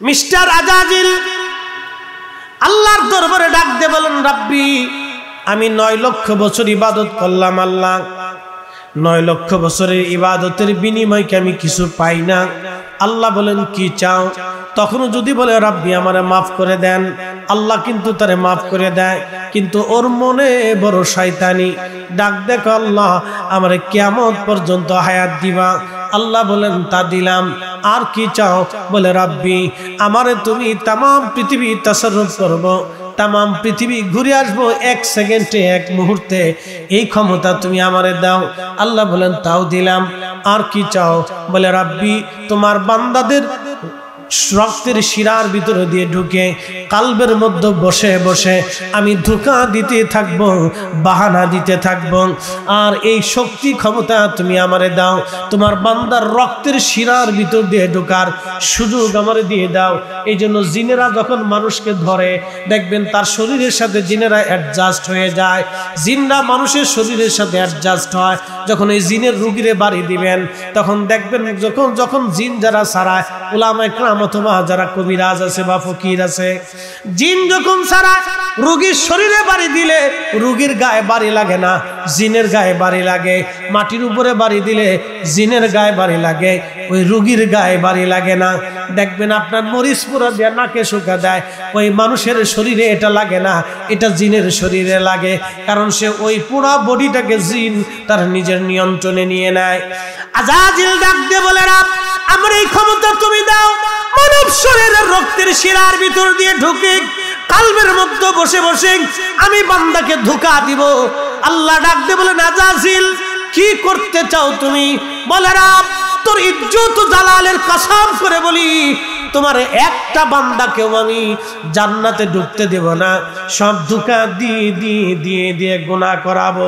Mister আজাজিল আল্লাহর দরবারে ডাক দিয়ে বলেন, রাব্বি আমি 9 লক্ষ বছর ইবাদত করলাম আল্লাহ, 9 লক্ষ বছরের ইবাদতের বিনিময়ে আমি কিছু পাই না। আল্লাহ বলেন কি চাও? তখনও যদি বলে রাব্বি আমারে মাফ করে দেন, আল্লাহ কিন্তু তারে মাফ করে দেয়, কিন্তু ওর মনে বড় শয়তানি। ডাক দেখো আল্লাহ আমারে কিয়ামত পর্যন্ত হায়াত দিবা। আল্লাহ বলেন তা দিলাম, আর কি চাও? বলে রাব্বি আমারে তুমি তাম পৃথিবী তাসাররুফ করব, তাম পৃথিবী ঘুরে আসবো 1 সেকেন্ডে 1 মুহূর্তে, এই ক্ষমতা তুমি আমারে দাও। আল্লাহ বলেন তাও দিলাম, আর কি চাও? বলে রাব্বি তোমার বান্দাদের রক্তের শিরার ভিতরে দিয়ে ঢুকে কালবের মধ্যে বসে বসে আমি ধোঁকা দিতে থাকবো, বাহানা দিতে থাকবো, আর এই শক্তি ক্ষমতা তুমি আমারে দাও। তোমার বান্দার রক্তের শিরার ভিতর দিয়ে ঢোকার সুযোগ আমারে দিয়ে দাও। এই জন্য জিনেরা যখন মানুষকে ধরে দেখবেন তার শরীরের সাথে জিনেরা অ্যাডজাস্ট হয়ে যায়, জিনরা মানুষের শরীরের সাথে অ্যাডজাস্ট হয়। যখন এই জিনের রুগীরে বাড়ি দিবেন তখন দেখবেন যখন জিন যারা ছাড়ায়, উলামায়ে কেরাম অথবা যারা কবিরাজ আছে বা ফকির আছে, জিন যখন ছাড়ায় রোগীর শরীরে বাড়ি দিলে রোগীর গায়ে বাড়ি লাগে না, জিনের গায়ে বাড়ি লাগে। মাটির উপরে বাড়ি দিলে জিনের গায়ে বাড়ি লাগে, ওই রোগীর গায়ে বাড়ি লাগে না। দেখবেন আপনার মরিচ পুরা দিয়ে নাকে শুকা দেয়, ওই মানুষের শরীরে এটা লাগে না, এটা জিনের শরীরে লাগে, কারণ সে ওই পুরা বডিটাকে জিন তার নিজের নিয়ন্ত্রণে নিয়ে নেয়। আজাজিল ডাক দিয়ে বলে রাব আমার এই ক্ষমতা তুমি দাও, মানব শরীরের রক্তের শিরার ভিতর দিয়ে ঢুকে কালবের মধ্যে বসে বসে আমি বান্দাকে ধোঁকা দিব। আল্লাহ ডাক দিয়ে বলেন আজাজিল কি করতে চাও তুমি? বলে রাব তোর ইজ্জত জালালের কসম করে বলি তোমার একটা বান্দাকেও আমি জান্নাতে ঢুকতে দেব না, সব ধোঁকা দিয়ে দিয়ে দিয়ে দিয়ে গুনাহ করাবো।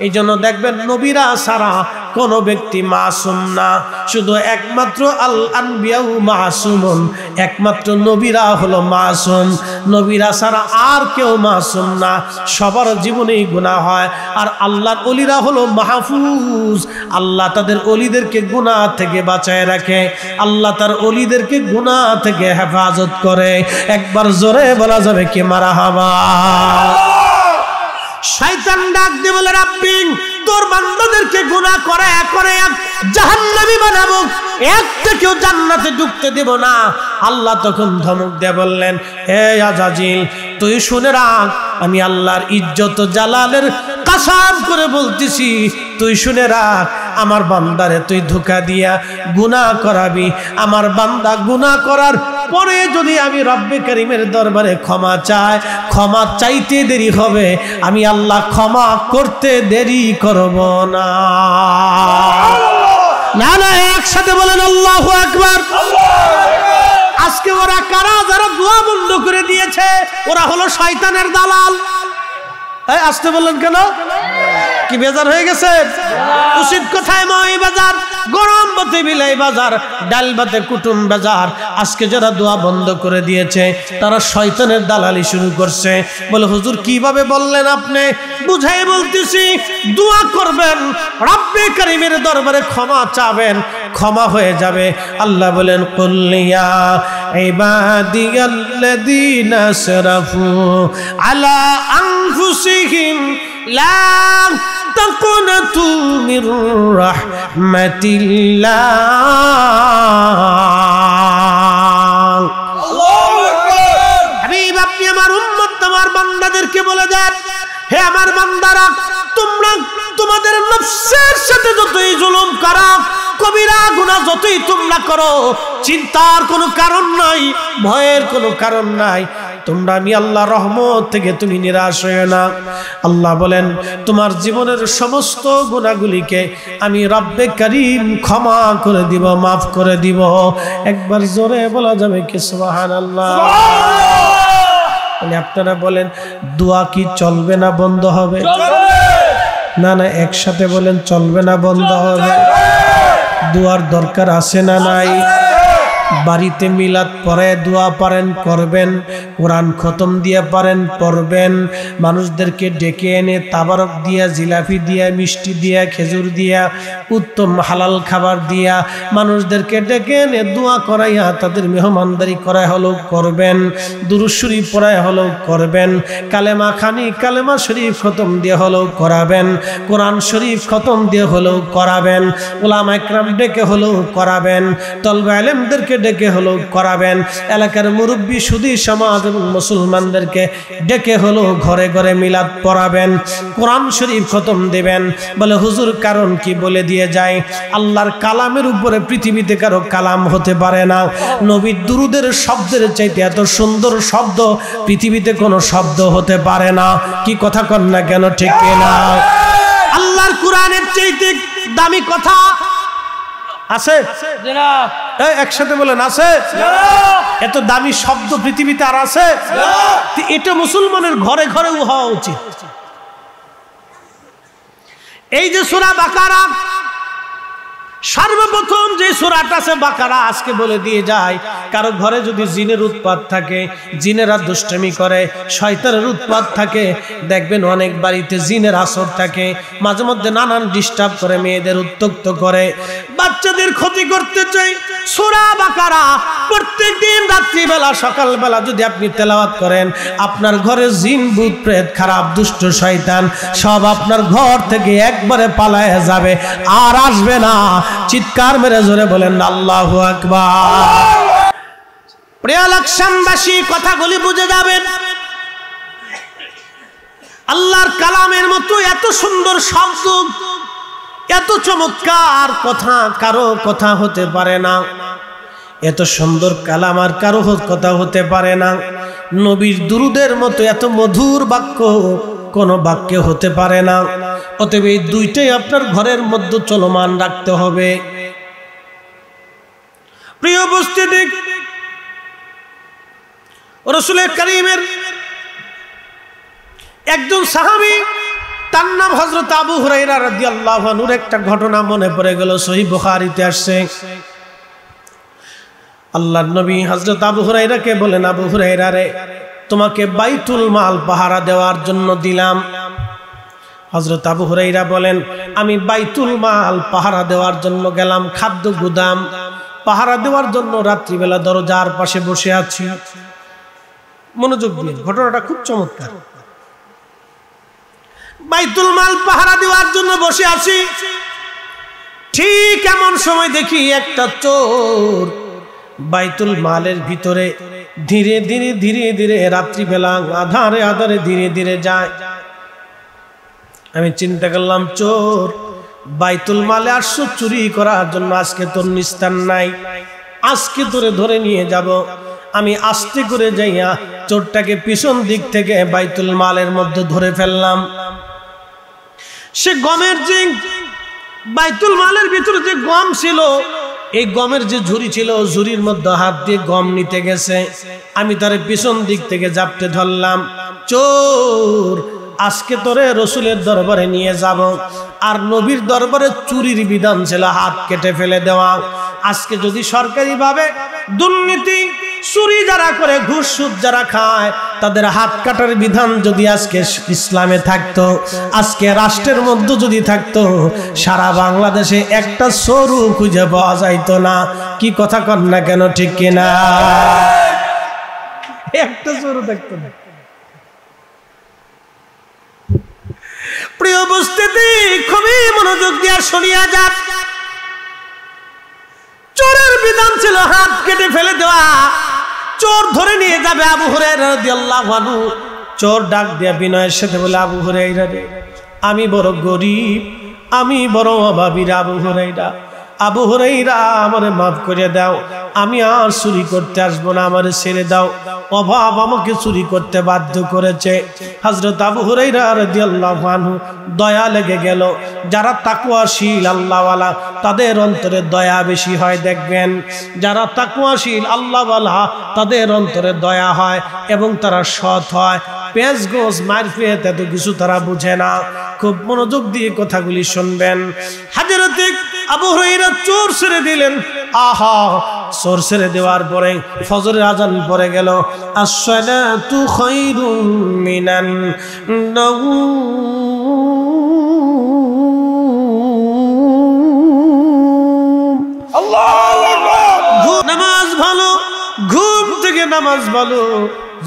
এই জন্য দেখবেন নবীরা ছাড়া কোন ব্যক্তি মাসুম না, শুধু একমাত্র আল আনবিয়াউ মাসুমুন, একমাত্র নবীরা হলো মাসুম, নবীরা ছাড়া আর কেউ মাসুম না, সবার জীবনেই গুনাহ হয়। আর আল্লাহর ওলিরা হলো মাহফুজ, আল্লাহ তাদের ওলিদেরকে গুনাহ থেকে বাঁচায় রাখে, আল্লাহ তার ওলিদেরকে গুনাহ থেকে হেফাজত করে। একবার জোরে বলা যাবে কি মারহাবা। শয়তান ডাক দিয়ে বলে রাব্বি তোর বান্দাদেরকে গুনাহ করে জাহান্নামী বানাবো, একটাকেও জান্নাতে ঢুকতে দেব না। আল্লাহ তখন ধমক দিয়ে বললেন হে আজাজিল তুই শুনে রাখ, আমি আল্লাহর ইজ্জত জালালের কসম করে বলতেছি, তুই শুনে রাখ, আমার বান্দারে তুই ধোঁকা দিয়া গুনাহ করাবি, আমার বান্দা গুনাহ করার পরে যদি আমি রব্বে কারীমের দরবারে ক্ষমা চাই, ক্ষমা চাইতে দেরি হবে, আমি আল্লাহ ক্ষমা করতে দেরি করব না। না না একসাথে বলেন আল্লাহু আকবার। আজকে ওরা কারা যারা দোয়া বন্ধ করে দিয়েছে? ওরা হলো শয়তানের দালাল। আসতে বললেন কেন? কি বেজার হয়ে গেছে? উচিত কথায় মই বাজার, গরম ভাতে বিলাই বাজার, ডাল ভাতে কুটুম বাজার। আজকে যারা দোয়া বন্ধ করে দিয়েছে তারা শয়তানের দালালি শুরু করছে। বলে হুজুর কিভাবে বললেন আপনি? বুঝাই বলতেছি, দোয়া করবেন, রব্বে কারীমের দরবারে ক্ষমা চাবেন, ক্ষমা হয়ে যাবে। আল্লাহ বলেন কুল ইয়া ইবাদিয়াল্লাযীনা আসরাফু আলা আনফুসিহিম লা তাকুনাতু মির রাহমাতিল্লাহ। আল্লাহু আকবার। হাবিব আপনি আমার উম্মত তোমার বান্দাদেরকে বলে দেন, হে আমার বান্দারা তোমরা তোমাদের নফসের সাথে যতই জুলুম করো, কবিরা গুনাহ যতই তোমরা করো, চিন্তার কোনো কারণ নাই, ভয়ের কোনো কারণ নাই। তোমরা আমি আল্লাহর রহমত থেকে তুমি নিরাশ হয়ো না। আল্লাহ বলেন তোমার জীবনের সমস্ত গুনাহগুলিকে আমি রব্বে কারীম ক্ষমা করে দিব, মাফ করে দিব। একবার জোরে বলা যাবে কি সুবহানাল্লাহ। আপনারা বলেন দোয়া কি চলবে না বন্ধ হবে? না না একসাথে বলেন চলবে না বন্ধ হবে? দোয়ার দরকার আছে না নাই? বাড়িতে মিলাদ পড়ে দোয়া পারেন করবেন, কোরআন খতম দিয়ে পারেন পড়বেন, মানুষদেরকে ডেকে এনে তাবারক দিয়া, জিলাপি দিয়া, মিষ্টি দিয়া, খেজুর দিয়া, উত্তম হালাল খাবার দিয়া মানুষদেরকে ডেকে এনে দোয়া করাইয়া তাদের মেহমানদারি করাই হলো করবেন, দুরূদ শরীফ পড়াই হলো করবেন, কালেমা খানি কালেমা শরীফ খতম দিয়ে হলো করাবেন, কোরআন শরীফ খতম দিয়ে হলো করাবেন, উলামা ইকরাম ডেকে হলো করাবেন, তলবে আলেমদেরকে ডেকে হলো করাবেন, এলাকার মুরব্বী সুধী সমাজ এবং মুসলমানদেরকে ডেকে হলো ঘরে ঘরে মিলাদ পড়াবেন, কোরআন শরীফ খতম দেবেন। বলে হুজুর কারণ কি? বলে দিয়ে যায়, আল্লাহর কালামের উপরে পৃথিবীতে কারো কালাম হতে পারে না। নবীর দুরুদের শব্দের চাইতে এত সুন্দর শব্দ পৃথিবীতে কোনো শব্দ হতে পারে না। কি কথা কন না কেন? ঠিক না? আল্লাহর কোরআনের চাইতে দামি কথা আছে? একসাথে বলেন আছে? এত দামি শব্দ পৃথিবীতে আর আছে? এটা মুসলমানের ঘরে ঘরেও হওয়া উচিত। এই যে সূরা বাকারা, সর্বপ্রথম যে সূরাটা আছে বাকারা, আজকে বলে দিয়ে যায়, কারো ঘরে যদি জিনের উৎপাত থাকে, জিনেরা দুষ্টামি করে, শয়তানের উৎপাত থাকে, দেখবেন অনেক বাড়িতে জিনের আসর থাকে, মাঝে মধ্যে নানান ডিস্টার্ব করে, মেয়েদের উত্ত্যক্ত করে, বাচ্চাদের ক্ষতি করতে চায়। সূরা বাকারা প্রত্যেকদিন রাত্রিবেলা সকালবেলা যদি আপনি তেলাওয়াত করেন, আপনার ঘরে জিন ভূত প্রেত খারাপ দুষ্ট শয়তান সব আপনার ঘর থেকে একবারে পালায় যাবে, আর আসবে না। চিৎকার মেরে জোরে বলেন আল্লাহু আকবার। প্রিয় লাকসামবাসী, কথাগুলি বুঝে যাবেন। আল্লাহর কালামের মতো এত সুন্দর শব্দ, এত চমৎকার কথা কারো কথা হতে পারে না। এত সুন্দর কালাম আর কারো কথা হতে পারে না। নবীর দুরুদের মতো এত মধুর বাক্য কোন বাক্যে হতে পারে না। অতএব এই দুইটাই আপনার ঘরের মধ্যে চলমান রাখতে হবে। প্রিয় উপস্থিতি, রাসূল কারীমের একজন সাহাবী, তার নাম হযরত আবু হুরায়রা রাদিয়াল্লাহু আনহুর একটা ঘটনা মনে পড়ে গেল, সহিহ বুখারীতে আসছে। আল্লাহর নবী হযরত আবু হুরায়রাকে বলেন, আবু হুরায়রা রে, তোমাকে বাইতুল মাল পাহারা দেওয়ার জন্য দিলাম। হযরত আবু হুরায়রা বলেন, আমি বাইতুল মাল পাহারা দেওয়ার জন্য গেলাম, খাদ্য গুদাম পাহারা দেওয়ার জন্য রাত্রিবেলা দরজার পাশে বসে আছি। মনোযোগ দিন, ঘটনাটা খুব চমৎকার। বাইতুল মাল পাহারা দেওয়ার জন্য বসে আছি, ঠিক এমন সময় দেখি একটা চোর বাইতুল মালের ভিতরে ধীরে ধীরে ধীরে ধীরে রাত্রিবেলা আধারে আধারে ধীরে ধীরে যায়। আমি চিন্তা করলাম, চোর বাইতুল মালে আসছো চুরি করার জন্য, আজকে তোর নিস্তার নাই, আজকে তোরে ধরে নিয়ে যাব। আমি আস্তে করে যাইয়া চোরটাকে পিছন দিক থেকে বাইতুল মালের মধ্যে ধরে ফেললাম। সে গমের যে বাইতুল মালের ভিতরে যে গম ছিল, এই গমের যে ঝুড়ি ছিল, ঝুড়ির মধ্যে হাত দিয়ে গম নিতে গেছে। আমি তার পিছন দিক থেকে জাপটে ধরলাম, চোর আজকে তোরে রসুলের দরবারে নিয়ে যাব। আর নবীর দরবারে চুরির বিধান ছিল হাত কেটে ফেলে দেওয়া। আজকে যদি সরকারি ভাবে দুর্নীতি চুরি যারা করে, ঘুষ সুদ যারা খায়, তাদের হাত কাটার বিধান যদি আজকে ইসলামে থাকতো, আজকে রাষ্ট্রের মধ্যে যদি থাকতো, সারা বাংলাদেশে একটা চোরও খুঁজে পাওয়া যাইতো না। কি কথা কন না কেন? ঠিক কিনা? একটা চোরও থাকতো না। প্রিয় উপস্থিতি, খুবই মনোযোগ দিয়ে শুনিয়া যান। চোরের বিধান ছিল হাত কেটে ফেলে দেওয়া। চোর ধরে নিয়ে যাবে আবু হুরায়রা রাদিয়াল্লাহু আনহু। চোর ডাক দিয়া বিনয়ের সাথে বলে, আবু হুরায়রা রে, আমি বড় গরিব, আমি বড় অভাবী আবু হুরায়রা। আবু হুরায়রা, আমারে মাফ করে দাও, আমি আর চুরি করতে আসবো না, আমারে ছেড়ে দাও, অভাব আমাকে চুরি করতে বাধ্য করেছে। হযরত আবু হুরায়রা রাদিয়াল্লাহু আনহু দয়া লেগে গেল। যারা তাকওয়াশীল আল্লাহওয়ালা, তাদের অন্তরে দয়া বেশি হয়। দেখবেন, যারা তাকওয়াশীল আল্লাহওয়ালা, তাদের অন্তরে দয়া হয় এবং তারা সৎ হয়। পেঁচ গোছ মারফিয়াত এত কিছু তারা বুঝে না। খুব মনোযোগ দিয়ে কথাগুলি শুনবেন। হযরত আবু হুরায়রা চোর ছেড়ে দিলেন। আহা, চোর ছেড়ে দেওয়ার পরে ফজরের আজান পড়ে গেল। আসসালাতু খায়রুম মিনান নাওম। আল্লাহু আকবার। নামাজ ভালো, ঘুম থেকে নামাজ ভালো।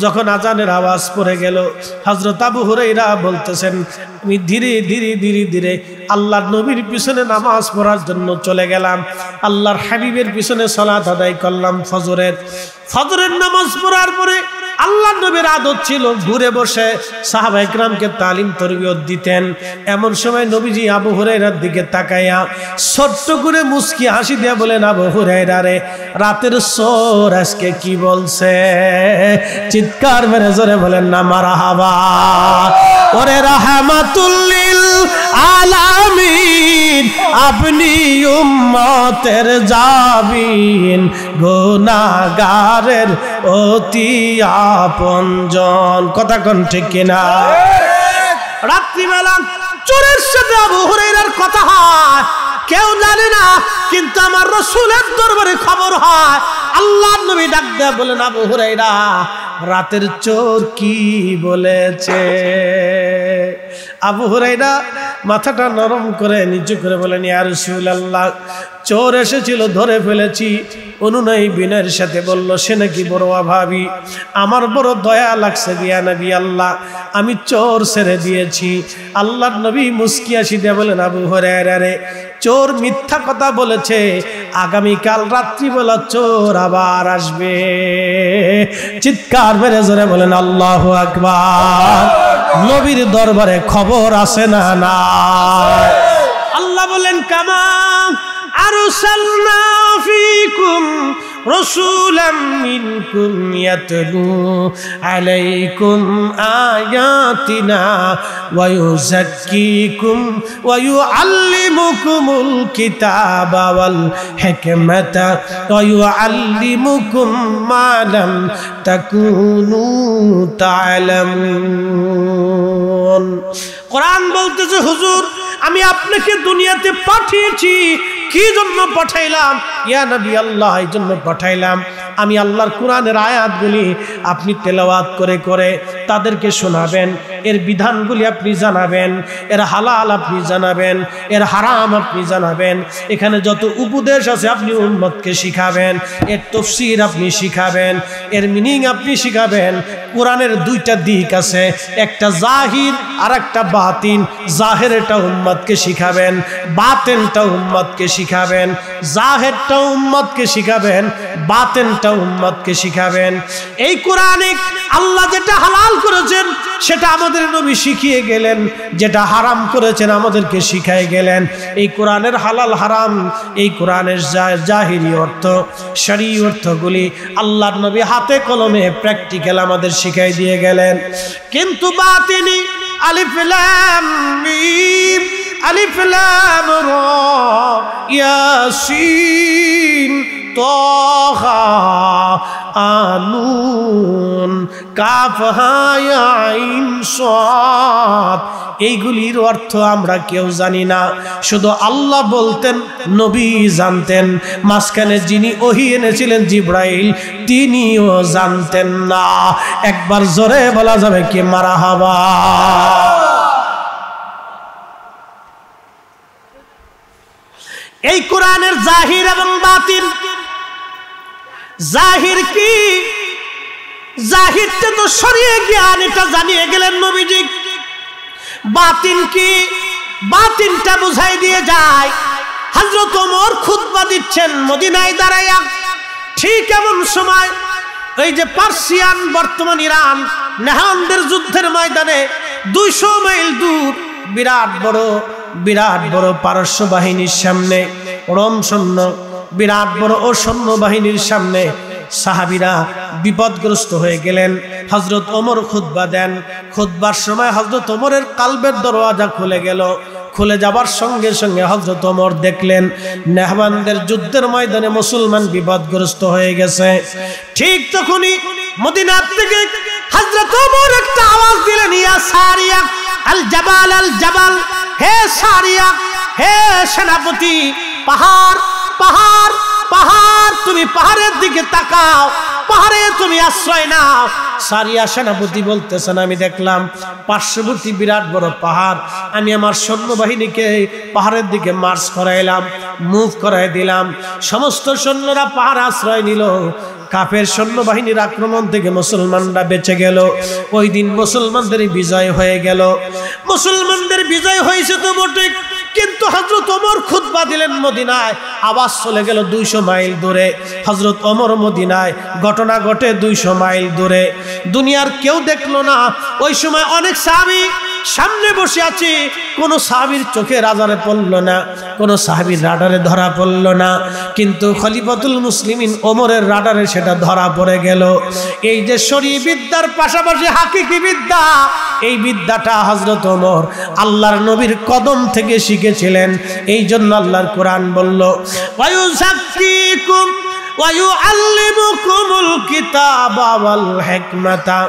যখন আজানের আওয়াজ পড়ে গেল, হযরত আবু হুরায়রা বলতেছেন, আমি ধীরে ধীরে ধীরে ধীরে আল্লাহর নবীর পিছনে নামাজ পড়ার জন্য চলে গেলাম। আল্লাহর হাবিবের পিছনে সালাত আদায় করলাম ফজরের নামাজ পড়ার পরে আল্লাহর নবীর আদত ছিল ঘুরে বসে সাহাবায়ে কেরামকে তালিম তরবিয়ত দিতেন। এমন সময় নবীজি আবু হুরায়রার দিকে তাকায়া ছোট্ট করে মুস্কি হাসি দিয়ে বলেন, আবু হুরায়রা রে, রাতের চোর আজকে কি বলছে? চিৎকার মেরে জোরে বলেন না মারহাবা। ওরে রাহমাতুল লিল আলামিন, আপনি উম্মতের জাবিন, গুনাহগারের অতি আপনজন। কথা কোন ঠিক কিনা? রাত্রিবেলা চোরের সাথে আবু হুরায়রার কথা হয়, কেউ জানে না, কিন্তু আমার রাসূলের দরবারে খবর হয়। আল্লাহর নবী ডাক দেয়া বলেন, আবু হুরায়রা, রাতের চোর কি বলেছে? আবু হুরায়রা মাথাটা নরম করে নিচু করে বলেন, ইয়া রাসূলুল্লাহ, চোর এসেছিল, ধরে ফেলেছি। অনুনয় বিনয়ের সাথে বলল, সে নাকি বড় অভাবী, আমার বড় দয়া লাগছে ইয়া নবী আল্লাহ, আমি চোর ছেড়ে দিয়েছি। আল্লাহর নবী মুস্কি হাসি দিয়ে বলেন, আবু হুরায়রা রে, চোর মিথ্যা কথা বলেছে, আগামীকাল রাত্রিবেলা চোর আবার আসবে। চিৎকার মেরে জোরে বলেন আল্লাহু আকবার। নবীর দরবারে খবর আছে না? না। আল্লাহ বলেন, কামা আরসালনা ফীকুম রাসূলাম মিনকুম ইয়াতলু আলাইকুম আয়াতিনা ওয়া ইউযাক্কিকুম ওয়া ইউআল্লিমুকুমুল কিতাবা ওয়াল হিকমাতা ওয়া ইউআল্লিমুকুম মা লাম তাকুনু তা'লামুন। কোরআন বলতেছে, হুজুর, আমি আপনাকে দুনিয়াতে পাঠিয়েছি। কি জন্য পাঠাইলাম? ইয়া নবী আল্লাহ, এই জন্য পাঠাইলাম আমি আল্লাহর কোরআনের আয়াতগুলি আপনি তেলাওয়াত করে করে তাদেরকে শোনাবেন, এর বিধানগুলি আপনি জানাবেন, এর হালাল আপনি জানাবেন, এর হারাম আপনি জানাবেন, এখানে যত উপদেশ আছে আপনি উম্মতকে শিখাবেন, এর তাফসীর আপনি শিখাবেন, এর মিনিং আপনি শিখাবেন। কোরআনের দুইটা দিক আছে, একটা জাহির আর একটা বাতিন। জাহিরটা উম্মতকে শিখাবেন, বাতিনটা উম্মতকে শিখাবেন। জাহিরটা উম্মতকে শিখাবেন, বাতিনটা উম্মতকে শিখাবেন। এই কোরআনে আল্লাহ যেটা হালাল করেছেন সেটা আমাদের নবী শিখিয়ে গেলেন, যেটা হারাম করেছেন আমাদেরকে শিখাই গেলেন। এই কোরআনের হালাল হারাম, এই কোরআনের জাহিরি অর্থ, শরঈ অর্থগুলি আল্লাহর নবী হাতে কলমে প্র্যাকটিক্যাল আমাদের শিখাই দিয়ে গেলেন। কিন্তু বাতিনি, আলিফ লাম মিম, আলিফ লাম রা, ইয়াসিন, তাহা, আনুন, কাফ হা ইয়া আইন সাদ, এইগুলির অর্থ আমরা কেউ জানি না, শুধু আল্লাহ বলতেন, নবী জানতেন। মাঝখানে যিনি ওহী এনেছিলেন জিবরাইল, তিনিও জানতেন না। একবার জোরে বলা যাবে কি মারহাবা? এই কোরআনের জাহির এবং বাতিন। জাহির কি? জাহিরটা তো শরীয় জ্ঞান, এটা জানিয়ে গেলেন নবীজি। বাতিন কি? বাতিনটা বুঝাই দিয়ে যায়। হযরত ওমর খুতবা দিচ্ছেন মদিনায় দাঁড়াইয়া, ঠিক এমন সময় এই যে পার্সিয়ান, বর্তমান ইরান, নেহানদের যুদ্ধের ময়দানে 200 মাইল দূর বিরাট বড় পারস্য বাহিনীর সামনে, রোম সৈন্য, বিরাট বড় ও সৈন্য বাহিনীর সামনে সাহাবীরা বিপদগ্রস্ত হয়ে গেলেন। হযরত ওমর খুতবা দেন। খুতবার সময় হযরত ওমরের কালবের দরওয়াজা খুলে গেল। খুলে যাবার সঙ্গে সঙ্গে হযরত ওমর দেখলেন নেহবানদের যুদ্ধের ময়দানে মুসলমান বিপদগ্রস্ত হয়ে গেছে। ঠিক তখনই মদিনা থেকে হযরত ওমর একটা আওয়াজ দিলেন, ইয়া সারিয়া আল জাবাল, আল জাবাল, হে সারিয়া, হে সেনাপতি, পাহাড় পাহাড় পাহাড়, তুমি পাহাড়ের দিকে তাকাও, পাহাড়ে তুমি আশ্রয় নাও। সারিয়া সেনাপতি বলতেছেন, আমি দেখলাম পার্শ্ববর্তী বিরাট বড় পাহাড়, আমি আমার সৈন্যবাহিনীকে পাহাড়ের দিকে মার্চ করাইলাম, মুভ করাই দিলাম। সমস্ত সৈন্যরা পাহাড় আশ্রয় নিল। কাফের সৈন্যবাহিনীর আক্রমণ থেকে মুসলমানরা বেঁচে গেল। ওই দিন মুসলমানদের বিজয় হয়ে গেল। মুসলমানদের বিজয় হয়েছে তো বটে, কিন্তু হযরত ওমর খুতবা দিলেন মদিনায়, আওয়াজ চলে গেল 200 মাইল দূরে। হযরত ওমর মদিনায়, ঘটনা ঘটে 200 মাইল দূরে। দুনিয়ার কেউ দেখলো না। ওই সময় অনেক সাহাবী সামনে বসে আছে, কোন সাহাবীর চোখে রাডারে পড়লো না, কোন সাহাবীর রাডারে ধরা পড়লো না, কিন্তু খলিফাতুল মুসলিমিন ওমরের রাডারে সেটা ধরা পড়ে গেল। এই যে শরীয়ী বিদ্যার পাশাপাশি হাকিকি বিদ্যা, এই বিদ্যাটা হযরত ওমর আল্লাহর নবীর কদম থেকে শিখেছিলেন। এই জন্য আল্লাহর কোরআন বলল, ওয়ায়ুযাক্কিকুম ওয়ায়ুআল্লিমুকুমুল কিতাবা ওয়াল হিকমাতা।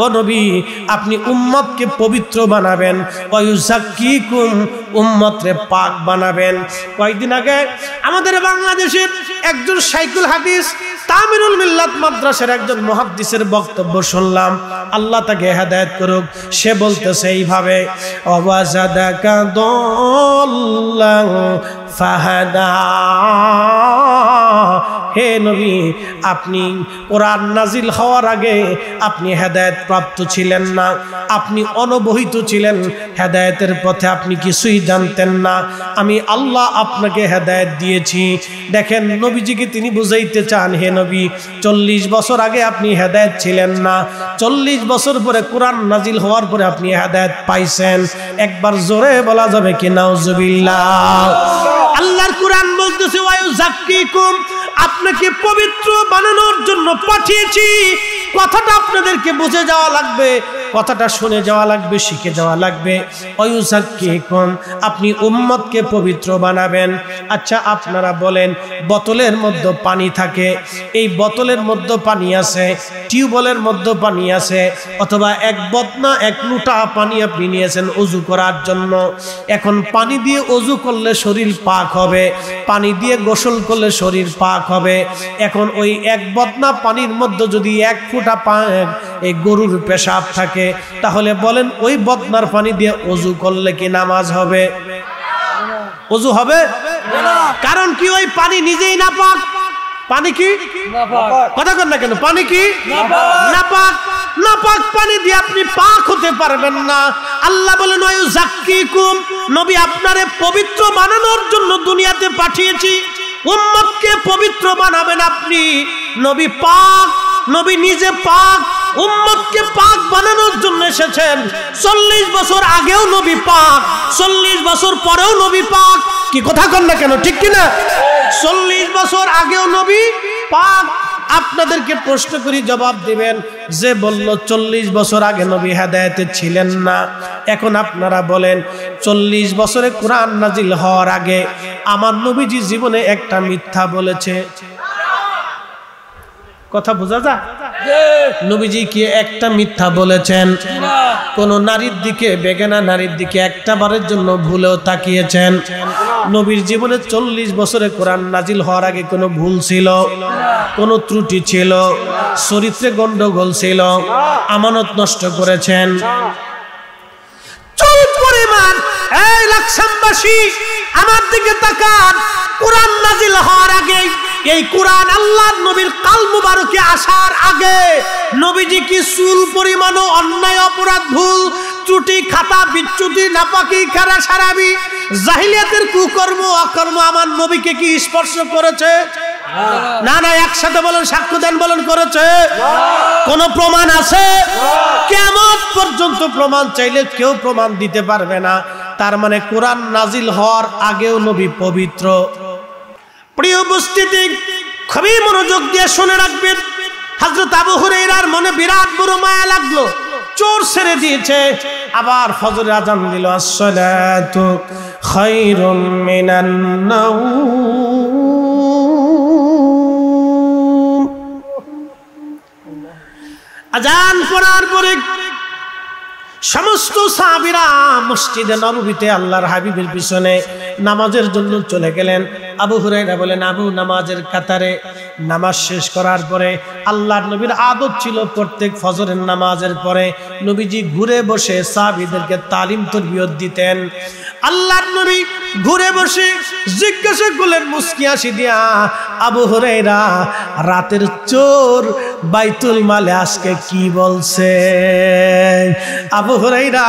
ও নবী, আপনি উম্মতকে পবিত্র বানাবেন, ওয়ায়ুযাক্কিকুম, উম্মতরে পাক বানাবেন। কয়েকদিন আগে আমাদের বাংলাদেশের একজন শাইখুল হাদিস তামিরুল মিল্লাত মাদ্রাসার একজন মুহাদ্দিসের বক্তব্য শুনলাম, আল্লাহ তাকে হেদায়েত করুক। সে বলতেছে এইভাবে, ওয়াজাদাকা দাল্লান ফাহাদা। হে নবী, আপনি কোরআন নাজিল হওয়ার আগে আপনি হেদায়েত প্রাপ্ত ছিলেন না, আপনি অনবহিত ছিলেন, হেদায়েতের পথে আপনি কিছুই জানতেন না, আমি আল্লাহ আপনাকে হেদায়েত দিয়েছি। দেখেন নবীজিকে তিনি বুঝাইতে চান, হে নবী, 40 বছর আগে আপনি হেদায়েত ছিলেন না, 40 বছর পরে কোরআন নাজিল হওয়ার পরে আপনি হেদায়েত পাইছেন। একবার জোরে বলা যাবে কি নাউজুবিল্লাহ। আল্লাহর কোরআন বলতেছে, ওয়ায়ুযাক্কিকুম, আপনাকে পবিত্র বানানোর জন্য পাঠিয়েছি। কথাটা আপনাদেরকে বুঝে যাওয়া লাগবে, কথাটা শুনে যাওয়া লাগবে, শিখে যাওয়া লাগবে। ওয়ায়ুযাক্কিকুম, আপনি উম্মতকে পবিত্র বানাবেন। আচ্ছা আপনারা বলেন, বোতলের মধ্যে পানি থাকে, এই বোতলের মধ্যে পানি আছে, টিউবওয়েলের মধ্যে পানি আছে, অথবা এক বদনা এক লুটা পানি আপনি নিয়েছেন ওযু করার জন্য। এখন পানি দিয়ে ওযু করলে শরীর পাক হবে, পানি দিয়ে গোসল করলে শরীর পাক হবে। এখন ওই এক বদনা পানির মধ্যে যদি 1 ফোঁটা এই গরুর পেশাব থাকে, তাহলে বলেন ওই বদনার পানি দিয়ে ওযু করলে কি নামাজ হবে? ওযু হবে? কারণ কি ওই পানি নিজেই নাপাক। পানি কি কথা কন না কেন? পানি কি নাপাক। নাপাক পানি দিয়ে আপনি পাক হতে পারবেন না। আল্লাহ বলেন, ওয়ায়ুযাক্কিকুম, নবী আপনারে পবিত্র বানানোর জন্য দুনিয়াতে পাঠিয়েছি। উম্মতকে পবিত্র বানাবেন আপনি। নবী পাক, নবী নিজে পাক, উম্মতকে পাক বানানোর জন্য এসেছেন। 40 বছর আগেও নবী পাক, 40 বছর পরেও নবী পাক। কি কথা কন না কেন? ঠিক কি না? 40 বছর আগেও নবী পাক। আপনাদেরকে প্রশ্ন করি, জবাব দিবেন। যে বলল 40 বছর আগে নবী হেদায়েতে ছিলেন না, এখন আপনারা বলেন 40 বছরে কোরআন নাজিল হওয়ার আগে আমার নবীজি জীবনে একটা মিথ্যা বলেছে? কথা বোঝা যায়? নবীজি কি একটা মিথ্যা বলেছেন? কোন নারীর দিকে, বেগানা নারীর দিকে একটা বারের জন্য ভুলেও তাকিয়েছেন? নবীর জীবনে 40 বছরে কোরআন নাজিল হওয়ার আগে কোনো ভুল ছিল, কোনো ত্রুটি ছিল, চরিত্রে গন্ডগোল ছিল, আমানত নষ্ট করেছেন? চল পরিমাণ এই লাকসামবাসী আমার দিকে তাকান। কোরআন নাজিল হওয়ার আগে, এই কোরআন আল্লাহর নবীর কাল মুবারকে আসার আগে নবীজি কি চুল পরিমাণও অন্যায়, অপরাধ, ভুল, ত্রুটি, খাতা, বিচ্যুতি, নাপাকি, খারা, সারাবি, জাহিলিয়াতের কুকর্ম, অকর্ম আমার নবীকে কি স্পর্শ করেছে? না না, একসাথে বলেন, সাক্ষ্য দেন, বলেন করেছে? কোন প্রমাণ আছে? কিয়ামত পর্যন্ত প্রমাণ চাইলে কেউ প্রমাণ দিতে পারবে না। তার মানে কোরআন নাজিল হওয়ার আগেও নবী পবিত্র। প্রিয় উপস্থিতি, খুবই মনোযোগ দিয়ে শুনে রাখবেন। হযরত আবু হুরায়রার মনে বিরাট বড় মায়া লাগলো, চোর ছেড়ে দিয়েছে, আবার ফজরের আযান দিল, আসসালাতু খায়রুম মিনান নাওম। আযান পড়ার পরে সমস্ত সাহাবীরা মসজিদে নববীতে আল্লাহর হাবিবের পিছনে নামাজের জন্য চলে গেলেন। আবু হুরায়রা বলেন, আবু নামাজের কাতারে নামাজ শেষ করার পরে আল্লাহর নবীর আদত ছিল প্রত্যেক ফজরের নামাজের পরে নবীজি ঘুরে বসে সাহাবীদেরকে তালিম তরবিয়ত দিতেন। আল্লাহর নবী ঘুরে বসে জিজ্ঞাসা করলেন মুস্কি হাসি দিয়া, আবু হুরায়রা, রাতের চোর বাইতুল মালে আজকে কি বলছে? আবু হুরায়রা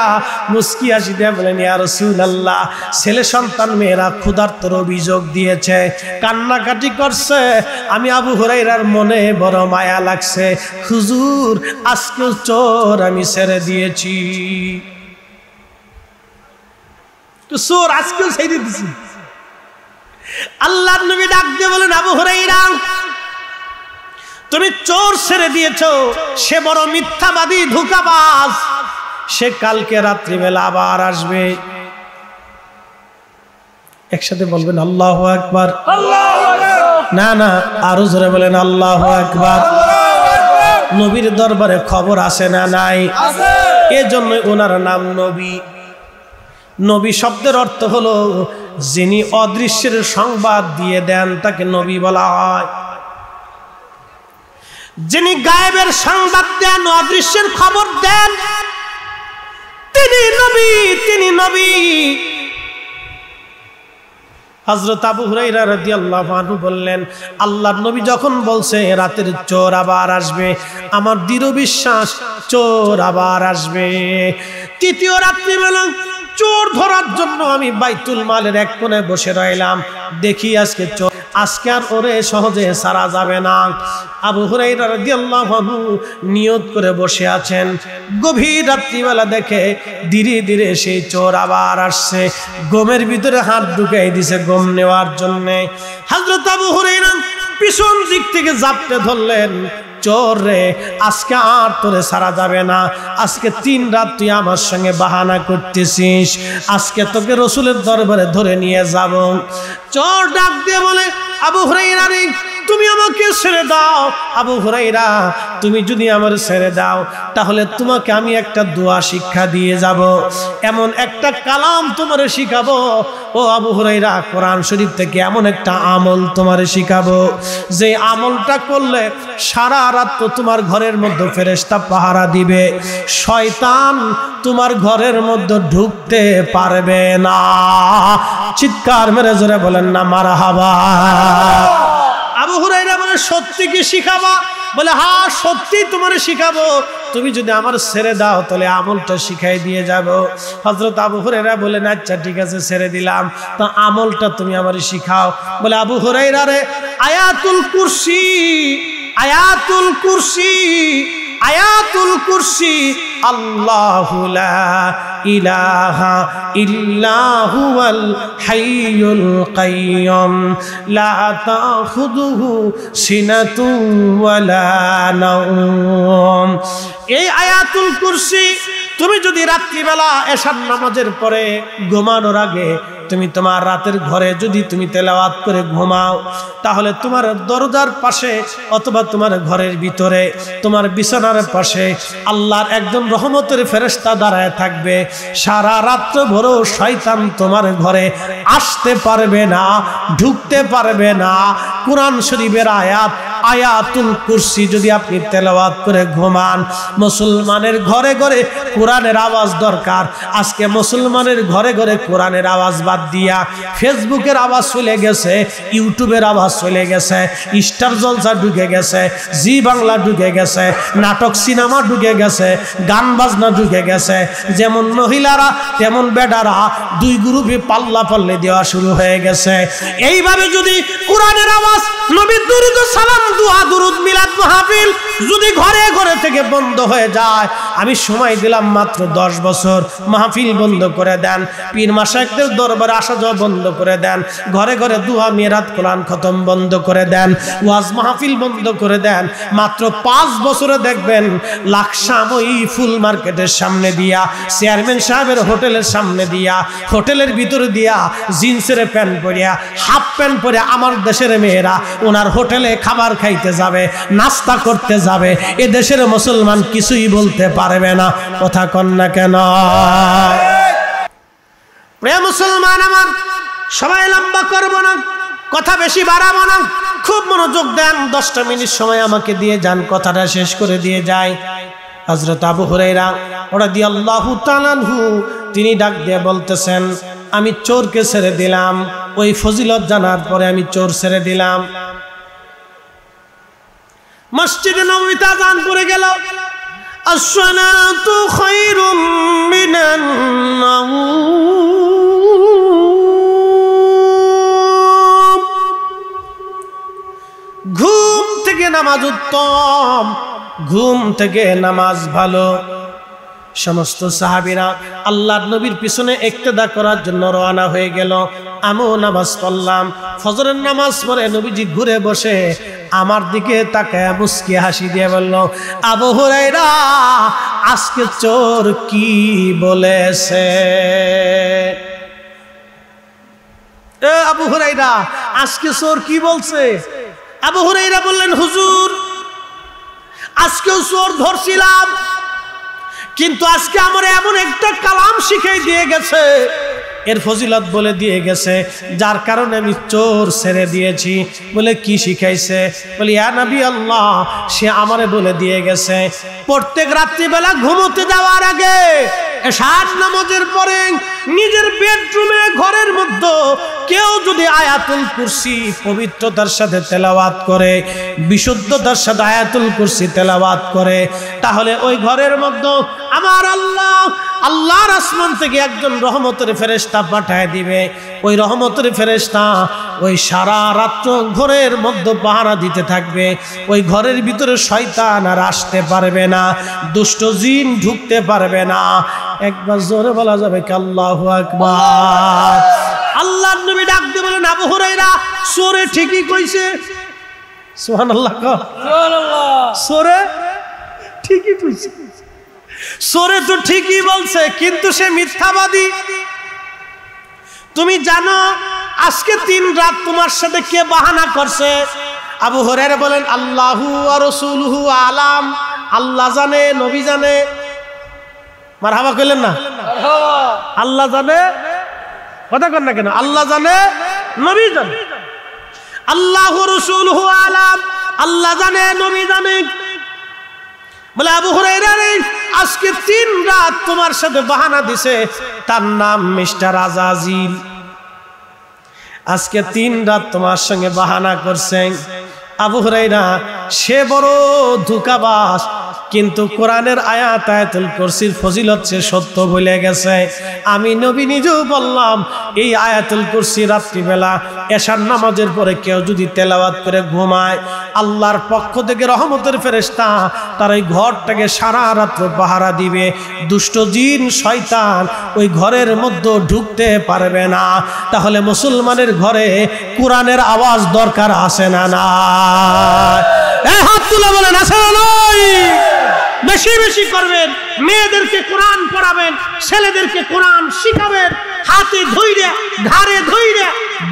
মুস্কি হাসি দিয়া বলেন, ইয়া রাসূলুল্লাহ, ছেলে সন্তান মেয়েরা ক্ষুধার্তর অভিযোগ দিয়েছে, কান্নাকাটি করছে। আমি আবু হুরায়রার মনে বড় মায়া লাগছে, হুজুর আজকেও চোর আমি ছেড়ে দিয়েছি, চোর আজকেও ছেড়ে দিয়েছি। আল্লাহর নবী ডাক দিয়ে বলেন, আবু হুরায়রা, তুমি চোর ছেড়ে দিয়েছো, সে বড় মিথ্যাবাদী ধোঁকাবাজ, সে কালকে রাত্রিবেলা আবার আসবে। একসাথে বলবেন আল্লাহু আকবার। না না, আরো জোরে বলেন আল্লাহু আকবার। নবীর দরবারে খবর আসে না নাই? এজন্য ওনার নাম নবী। নবী শব্দের অর্থ হলো যিনি অদৃশ্যের সংবাদ দিয়ে দেন তাকে নবী বলা হয়। যিনি গায়েবের সংবাদ দেন, অদৃশ্যের খবর দেন, তিনি নবী, তিনি নবী। হযরত আবু হুরায়রা রাদিয়াল্লাহু আনহু বললেন, আল্লাহর নবী যখন বলছে রাতের চোর আবার আসবে, আমার দৃঢ় বিশ্বাস চোর আবার আসবে। তৃতীয় রাত্রিবেলা চোর ধরার জন্য আমি বাইতুল মালের এক কোণে বসে রইলাম, দেখি আজকে চোর, আজকে আর ওরে সহজে ছাড়া যাবে না। আবু হুরায়রা রাদিয়াল্লাহু আনহু নিয়ত করে বসে আছেন। গভীর রাত্রিবেলা দেখে ধীরে ধীরে সেই চোর আবার আসছে, গমের ভিতরে হাত ঢুকাই দিছে গম নেওয়ার জন্য। হযরত আবু হুরায়রা পিছন দিক থেকে জাপটে ধরলেন, চোর রে, আজকে আর তোরে ছাড়া যাবে না, আজকে 3 রাত তুই আমার সঙ্গে বাহানা করতেছিস, আজকে তোকে রসুলের দরবারে ধরে নিয়ে যাব। চোর ডাক দিয়ে বলে, আবু হুরায়রা রে, তুমি আমাকে ছেড়ে দাও। আবু হুরায়রা, তুমি যদি আমার ছেড়ে দাও তাহলে তোমাকে আমি একটা দোয়া শিক্ষা দিয়ে যাব, এমন একটা কালাম তোমারে শিখাবো। ও আবু হুরায়রা, কোরআন শরীফ থেকে এমন একটা আমল তোমারে শিখাবো, যে আমলটা করলে সারা রাত তো তোমার ঘরের মধ্যে ফেরেশতা পাহারা দিবে, শয়তান তোমার ঘরের মধ্যে ঢুকতে পারবে না। চিৎকার মেরে জোরে বলেন না মারহাবা। আবু হুরায়রা বলে, সত্যি কি শিখাবা? বলে, হ্যাঁ সত্যি তোমারে শিখাবো, তুমি যদি আমার ছেড়ে দাও তাহলে আমলটা শিখাই দিয়ে যাব। হযরত আবু হুরায়রা বলেন, আচ্ছা ঠিক আছে, ছেড়ে দিলাম, তো আমলটা তুমি আমারে শিখাও। বলে, আবু হুরায়রা রে, আয়াতুল কুরসি, আয়াতুল কুরসি, আয়াতুল কুরসি, আল্লাহু লা ইলাহা ইল্লা হুয়াল হাইয়ুল কাইয়্যুম লা তাখুযুহু সিনাতুন ওয়ালা নাওম। এই আয়াতুল কুরসি তুমি যদি রাত্রিবেলা এশার নামাজের পরে ঘুমানোর আগে তুমি তোমার রাতের ঘরে যদি তুমি তেলাওয়াত করে ঘুমাও, তাহলে তোমার দরজার পাশে অথবা তোমার ঘরের ভিতরে তোমার বিছানার পাশে আল্লাহর একজন রহমতের ফেরেশতা দাঁড়ায় থাকবে। সারা রাত্র ভর শয়তান তোমার ঘরে আসতে পারবে না, ঢুকতে পারবে না। কোরআন শরীফের আয়াত আয়াতুল কুরসি যদি আপনি তেলাওয়াত করে ঘুমান, মুসলমানের ঘরে ঘরে কোরআনের আওয়াজ দরকার। আজকে মুসলমানের ঘরে ঘরে কোরআনের আওয়াজ বাদ দিয়া ফেসবুকের আওয়াজ চলে গেছে, ইউটিউবের আওয়াজ চলে গেছে, স্টার জলসা ঢুকে গেছে, জি বাংলা ঢুকে গেছে, নাটক সিনেমা ঢুকে গেছে, গান বাজনা ঢুকে গেছে। যেমন মহিলারা তেমন বেটারা দুই গ্রুপে পাল্লা পাল্লে দেওয়া শুরু হয়ে গেছে। এইভাবে যদি কোরআনের আওয়াজ, নবীর দুরূদ ও সালাম, দোয়া, দুরূদ, মিলাদ, মাহফিল যদি ঘরে ঘরে থেকে বন্ধ হয়ে যায়, আমি সময় দিলাম মাত্র 10 বছর, মাহফিল বন্ধ করে দেন, পীর মাশায়েখদের দরবারে আসা যাওয়া বন্ধ করে দেন, ঘরে ঘরে দোয়া, মিরাত, কোরআন খতম বন্ধ করে দেন, ওয়াজ মাহফিল বন্ধ করে দেন, মাত্র 5 বছরে দেখবেন লাকসামই ফুল মার্কেটের সামনে দিয়া, চেয়ারম্যান সাহেবের হোটেলের সামনে দিয়া, হোটেলের ভিতরে দিয়া জিন্সের প্যান্ট পরিয়া, হাফ প্যান্ট পরে আমার দেশের মেয়েরা ওনার হোটেলে খাবার খাইতে যাবে, নাস্তা করতে যাবে। এ দেশের মুসলমান কিছুই বলতে পারবে না। কথা কন না কেন? প্রিয় মুসলমান আমার, সবাই লম্বা করব না, কথা বেশি বাড়াবো না, খুব মনোযোগ দেন, 10টা মিনিট সময় আমাকে দিয়ে যান, কথাটা শেষ করে দিয়ে যায়। হযরত আবু হুরায়রা রাদিয়াল্লাহু তাআলা আনহু তিনি ডাক দিয়ে বলতেছেন, আমি চোরকে ছেড়ে দিলাম, ওই ফজিলত জানার পরে আমি চোর ছেড়ে দিলাম। মসজিদে নববীতে আযান পড়ে গেল, আসসালাতু খায়রুম মিনান নাওম, ঘুম থেকে নামাজ উত্তম, ঘুম থেকে নামাজ ভালো। সমস্ত সাহাবীরা আল্লাহর নবীর পিছনে ইক্তেদা করার জন্য রওনা হয়ে গেল। আমিও নামাজ পড়লাম। ফজরের নামাজ পড়ে নবীজি ঘুরে বসে আমার দিকে তাকায় মুস্কি হাসি দিয়ে বলল, আবু হুরায়রা আজকে চোর কি বলেছে? আবু হুরায়রা আজকে চোর কি বলছে? আবু হুরায়রা বললেন, হুজুর আজকেও চোর ধরছিলাম, কিন্তু আজকে আমার এমন একটা কালাম শিখিয়ে দিয়ে গেছে, এর ফজিলত বলে দিয়ে গেছে, যার কারণে আমি চোর ছেড়ে দিয়েছি। বলে কি শিখাইছে? বলি ইয়া নবী আল্লাহ, সে আমারে বলে দিয়ে গেছে প্রত্যেক রাত্রিবেলা ঘুমোতে যাওয়ার আগে এশার নামাজের পরে নিজের বেডরুমে ঘরের মধ্যে কেউ যদি আয়াতুল কুরসি পবিত্রতার সাথে তেলাওয়াত করে, বিশুদ্ধতার সাথে আয়াতুল কুরসি তেলাওয়াত করে, তাহলে ওই ঘরের মধ্যে আমার আল্লাহ আল্লাহর আসমান থেকে একজন রহমতের ফেরেশতা পাঠায় দিবে। ওই রহমতের ফেরেশতা ওই সারা রাত্র ঘরের মধ্যে পাহারা দিতে থাকবে। ওই ঘরের ভিতরে শয়তান আর আসতে পারবে না, দুষ্ট জিন ঢুকতে পারবে না। একবার জোরে বলা যাবে কি আল্লাহু আকবার? আল্লাহর নবী ডাক দিয়ে বলেন, আবু হুরায়রা চোরে ঠিকই কইছে। সুবহানাল্লাহ, সুবহানাল্লাহ। চোরে ঠিকই কইছে, চোরে তো ঠিকই বলছে, কিন্তু সে মিথ্যাবাদী। তুমি জানো আজকে 3 রাত তোমার সাথে কে বাহানা করছে? আবু হুরায়রা বলেন, আল্লাহু ওয়া রাসূলুহু আলাম, আল্লাহ জানে, নবী জানে। মারহাবা কইলেন না? আল্লাহ জানে, কথা কন না কেন? আল্লাহ জানে, নবী জানে। আল্লাহু রাসূলুহু আলাম, আল্লাহ জানে, নবী জানে। বলে আবু হুরায়রা আজকে 3 রাত তোমার সাথে বাহানা দিছে, তার নাম মিস্টার আজাজিল। আজকে 3 রাত তোমার সঙ্গে বাহানা করছেন। আবু হুরায়রা সে বড় ধোঁকাবাজ, কিন্তু কোরআনের আয়াত আয়াতুল কুরসির ফজিলত সে সত্য বলে গেছে। আমি নবী নিজেও বললাম, এই আয়াতুল কুরসি রাত্রিবেলা এশার নামাজের পরে কেউ যদি তেলাওয়াত করে ঘুমায়, আল্লাহর পক্ষ থেকে রহমতের ফেরেশতা তার ওই ঘরটাকে সারা রাত্র পাহারা দিবে। দুষ্ট জিন শয়তান ওই ঘরের মধ্যে ঢুকতে পারবে না। তাহলে মুসলমানের ঘরে কোরআনের আওয়াজ দরকার আছে না? না, এই হাত তুলে বলেন আছে না নাই? বেশি বেশি করবেন, মেয়েদেরকে কোরআন পড়াবেন, ছেলেদেরকে কোরআন শিখাবেন, হাতে ধইরে ঘাড়ে ধইরে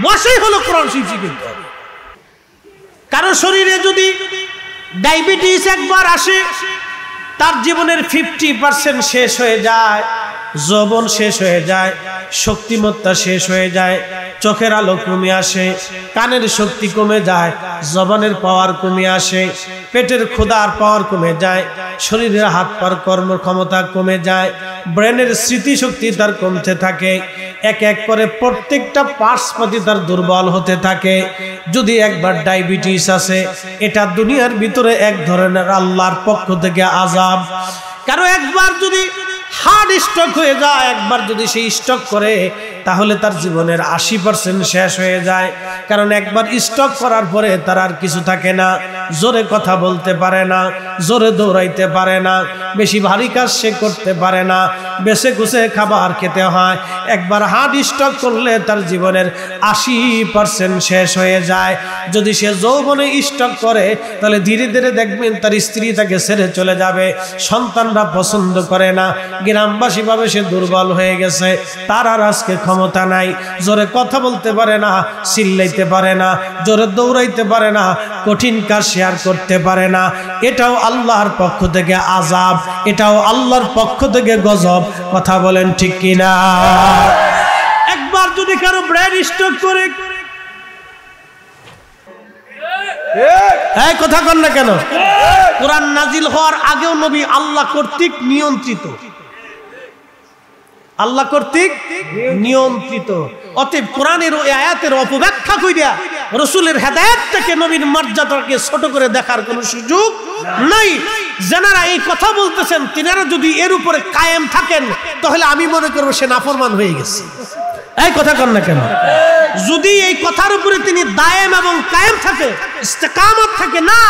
বসেই হলো কোরআন শিখতে হবে। কারো শরীরে যদি ডায়াবেটিস একবার আসে, তার জীবনের 50% শেষ হয়ে যায়, যৌবন শেষ হয়ে যায়, শক্তিমত্তা শেষ হয়ে যায়, চোখের আলো কমে আসে, কানের শক্তি কমে যায়, জবানের পাওয়ার কমে আসে, পেটের ক্ষুধার পাওয়ার কমে যায়, শরীরের হাত পার কর্মক্ষমতা কমে যায়, ব্রেনের স্মৃতিশক্তি তার কমতে থাকে, এক এক করে প্রত্যেকটা পার্টস তার দুর্বল হতে থাকে। যদি একবার ডায়াবেটিস আছে, এটা দুনিয়ার ভিতরে এক ধরনের আল্লাহর পক্ষ থেকে আযাব। কারো একবার যদি হার্ট স্ট্রোক হয়ে যায়, একবার যদি সে স্ট্রোক করে, তাহলে তার জীবনের 80% শেষ হয়ে যায়। কারণ একবার স্ট্রোক করার পরে তার আর কিছু থাকে না, জোরে কথা বলতে পারে না, জোরে দৌড়াইতে পারে না, বেশি ভারী কাজ সে করতে পারে না, বেছে কুছে খাবার খেতে হয়। একবার হার্ট স্ট্রোক করলে তার জীবনের 80% শেষ হয়ে যায়। যদি সে যৌবনে স্ট্রোক করে, তাহলে ধীরে ধীরে দেখবেন তার স্ত্রী তাকে ছেড়ে চলে যাবে, সন্তানরা পছন্দ করে না, গ্রামবাসী ভাবে সে দুর্বল হয়ে গেছে, তার আর আজকে ক্ষমতা নাই, জোরে কথা বলতে পারে না, চিল্লাইতে পারে না, জোরে দৌড়াইতে পারে না, কঠিন কাজ শেয়ার করতে পারে না। এটাও আল্লাহর পক্ষ থেকে আযাব, এটাও আল্লাহর পক্ষ থেকে গজব। কথা বলেন ঠিক কিনা? একবার যদি কারো ব্রেন স্ট্রোক করে, এই কথা কন না কেন? কোরআন নাজিল হওয়ার আগেও নবী আল্লাহ কর্তৃক নিয়ন্ত্রিত, আল্লাহ কর্তৃক নিয়ন্ত্রিত। অতএব কোরআনের ওই আয়াতের অপব্যাখ্যা কইরা রাসূলের হেদায়েত থেকে নবীর মর্যাদাকে ছোট করে দেখার কোনো সুযোগ নাই। যারা এই কথা বলতেছেন তিনারা যদি এর উপরে কায়েম থাকেন তাহলে আমি মনে করব সে নাফরমান হয়ে গেছে। এই কথা কন না কেন? যদি এই কথার উপরে তিনি দায়েম এবং কায়েম থাকে, ইস্তেকামত থাকে, না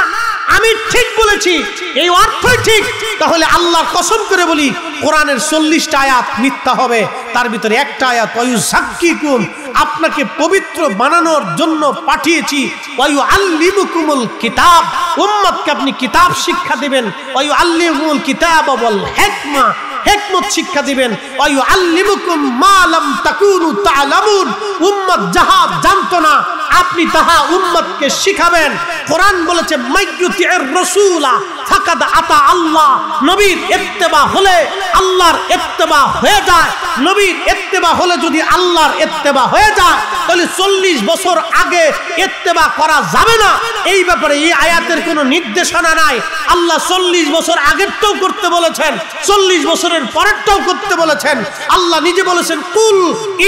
আমি ঠিক বলেছি, এই অর্থই ঠিক, তাহলে আল্লাহর কসম করে বলি কোরআনের 40টা আয়াত মিথ্যা হবে। তার ভিতরে একটা আয়াত ওয়ায়ুযাক্কিকুম, আপনাকে পবিত্র বানানোর জন্য পাঠিয়েছি, ওয়ায়ুআল্লিমুকুমুল কিতাব, উম্মতকে আপনি কিতাব শিক্ষা দিবেন, ওয়ায়ুআল্লিমুল কিতাব ওয়াল হিকমা, হিকমত শিক্ষা দিবেন, ওয়ায়ুআল্লিমুকুম মা লাম তাকুনু তা'লামুন, উম্মত যাহা জানতো না আপনি তাহা উম্মতকে শিখাবেন। কোরআন বলেছে মাইয়ুতির রাসূলা ফাকাদ আতা আল্লাহ, নবীর ইত্তেবা হলে আল্লাহর ইত্তেবা হয়ে যায়। নবীর ইত্তেবা হলে যদি আল্লাহর ইত্তেবা হয়ে যায় তাহলে 40 বছর আগে ইত্তেবা করা যাবে না। এই ব্যাপারে এই আয়াতের কোনো নির্দেশনা নাই। আল্লাহ 40 বছর আগেরটাও করতে বলেছেন, 40 বছরের পরেরটাও করতে বলেছেন। আল্লাহ নিজে বলেছেন কুল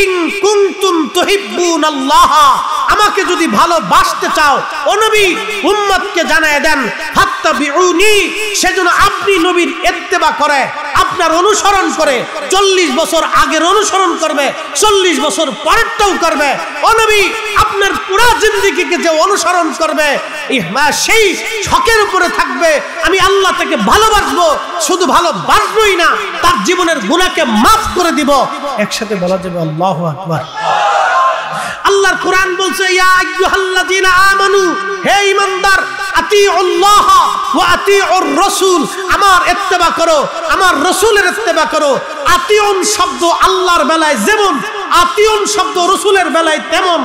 ইন কুনতুম তুহিব্বুনাল্লাহ, আমাকে যদি ভালোবাসতে চাও ও নবী উম্মতকে জানায় দেন ফাত্তাবিউনি, সেজন্য আপনি নবীর ইত্তেবা করে আপনার অনুসরণ করে 40 বছর আগের অনুসরণ করবে, 40 বছর পরেরটাও করবে। ও নবী আপনার পুরো জিন্দেগিকে যে অনুসরণ করবে সেই হকের উপরে থাকবে, আমি আল্লাহ থেকে ভালোবাসবো, শুধু ভালোবাসবই না তার জীবনের গুনাহকে মাফ করে দিব। একসাথে বলা যাবে আল্লাহু আকবার। আল্লাহর কোরআন বলছে ইয়া আইয়ুহাল্লাযীনা আমানু, হে ঈমানদার, আতিউল্লাহ ওয়া আতিউর রাসূল, আমার ইত্তেবা করো, আমার রাসূলের ইত্তেবা করো। আতিউন শব্দ আল্লাহর বেলায় যেমন, আতিউন শব্দ রাসূলের বেলায় তেমন,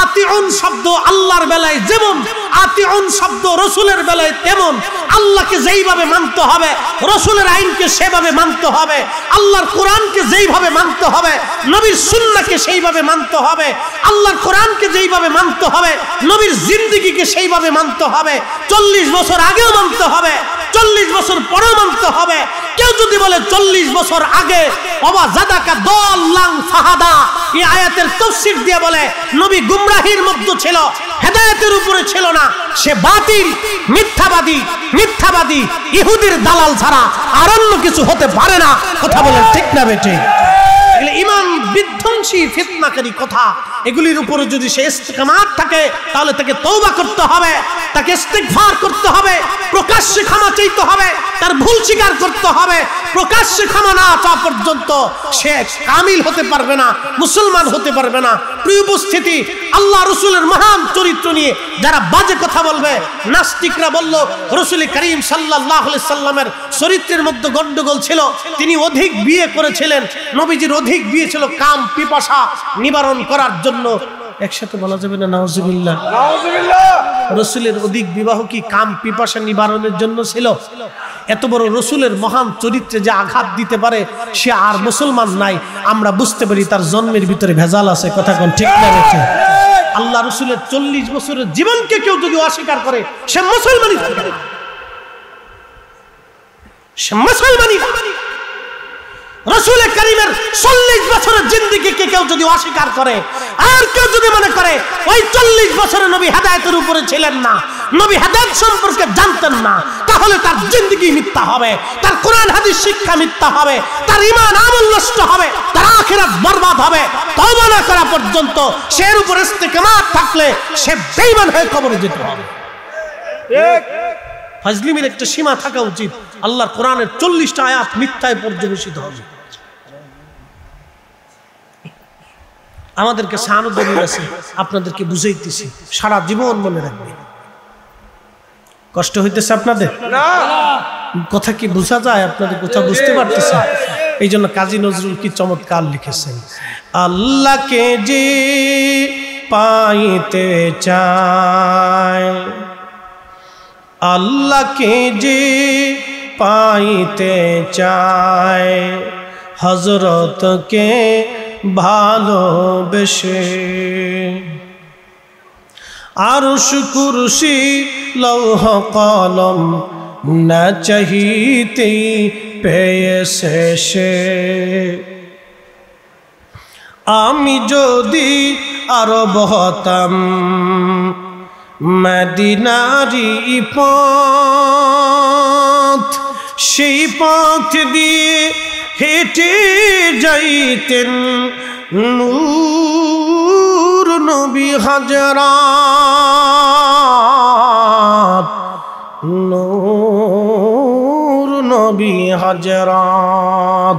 আতিউন শব্দ আল্লাহর বেলায় যেমন, আতিউন শব্দ রাসূলের বেলায় তেমন। আল্লাহকে যেইভাবে মানতে হবে, রাসূলের আইনকে সেভাবে মানতে হবে, আল্লাহর কোরআনকে যেইভাবে মানতে হবে, নবীর সুন্নাহকে সেইভাবে মানতে হবে। আল্লাহর কোরআনকে যেইভাবে মানতে হবে, নবীর জিন্দেগিকে সেইভাবে মানতে হবে। 40 বছর আগেও মানতে হবে, 40 বছর পরেও মানতে হবে। কেউ যদি বলে 40 বছর আগে ওয়া জাদাকা দাল্লান ফাহাদা, এই আয়াতের তাফসীর দিয়ে বলে নবী গুমরাহির মধ্যে ছিল, হেদায়েতের উপরে ছিল না, সে বাতিল, মিথ্যাবাদী, মিথ্যাবাদী ইহুদির দালাল ছাড়া আর অন্য কিছু হতে পারে না। কথা বলেন ঠিক না বেঠিক? এগুলো ঈমান বিধ্বংসী ফিতনাকারী কথা। এগুলির উপরে যদি সে ইস্তেকামাত থাকে তাহলে তাকে তওবা করতে হবে, তাকে ইস্তিগফার করতে হবে, প্রকাশ্যে ক্ষমা চাইতে হবে, তার ভুল স্বীকার করতে হবে। প্রকাশ্যে ক্ষমা না চাওয়া পর্যন্ত সে কামিল হতে পারবে না, মুসলমান হতে পারবে না। প্রিয় উপস্থিতি, আল্লাহ রাসূলের মহান চরিত্র নিয়ে যারা বাজে কথা বলবে, নাস্তিকরা বলল রাসূল করিম সাল্লাল্লাহু আলাইহি সাল্লামের চরিত্রের মধ্যে গন্ডগোল ছিল, তিনি অধিক বিয়ে করেছিলেন। নবীজির অধিক বিয়ে ছিল কাম পিপাসা নিবারণ করার জন্য। একসাথে বলা যাবে না নাউজুবিল্লাহ? রাসূলের অধিক বিবাহ কি কাম পিপাসা নিবারণের জন্য ছিল? এত বড় রাসূলের মহান চরিত্রে যে আঘাত দিতে পারে সে আর মুসলমান নাই, আমরা বুঝতে পারি তার জন্মের ভিতরে ভেজাল আছে। কথা কোন ঠিক না বেঠিক? আল্লাহ রাসূলের 40 বছরের জীবনকে কেউ যদি অস্বীকার করে সে মুসলমানই থাকে না, সে মুসলমানই না। রাসূল করিমের 40 বছরের জিন্দেগিকে কেউ যদি অস্বীকার করে, আর কেউ যদি মনে করে ওই 40 বছরে নবী হেদায়েতের উপরে ছিলেন না, নবী হেদায়েত সম্পর্কে জানতেন না, তাহলে তার জিন্দেগি মিথ্যা হবে, তার কোরআন হাদিস শিক্ষা মিথ্যা হবে, তার ঈমান আমল নষ্ট হবে, তার আখিরাত বরবাদ হবে। তওবা না করা পর্যন্ত সে এর উপর ইস্তেকামাত থাকলে সে বেঈমান হয়ে কবরে যেতে হবে। ঠিক? ফাজলিমের একটা সীমা থাকা উচিত। আল্লাহর কোরআনের 40টা আয়াত মিথ্যায় পর্যবেসিত হবে। আমাদেরকে শাহাদাত দলিল আছে, আপনাদেরকে বুঝাইতেছি, সারা জীবন মনে রাখবে। কষ্ট হইতেছে আপনাদের? না, কথা কি বোঝা যায়? আপনাদের কথা বুঝতে পারতেছেন? এই জন্য কাজী নজরুল কি চমৎকার লিখেছেন, আল্লাহকে যে পাইতে চায়, আল্লাহকে যে পাইতে চায়, হযরতকে ভালোবেসে, আরশ কুরসি লৌহ কলম না চাহিতেই পেয়েছে সে। আমি যদি আরব হতাম মদিনারি পথ, সেই পথ দিয়ে হেঁটে যাইতেন নূর নবী হাজরাত, নূর নবী হাজরাত।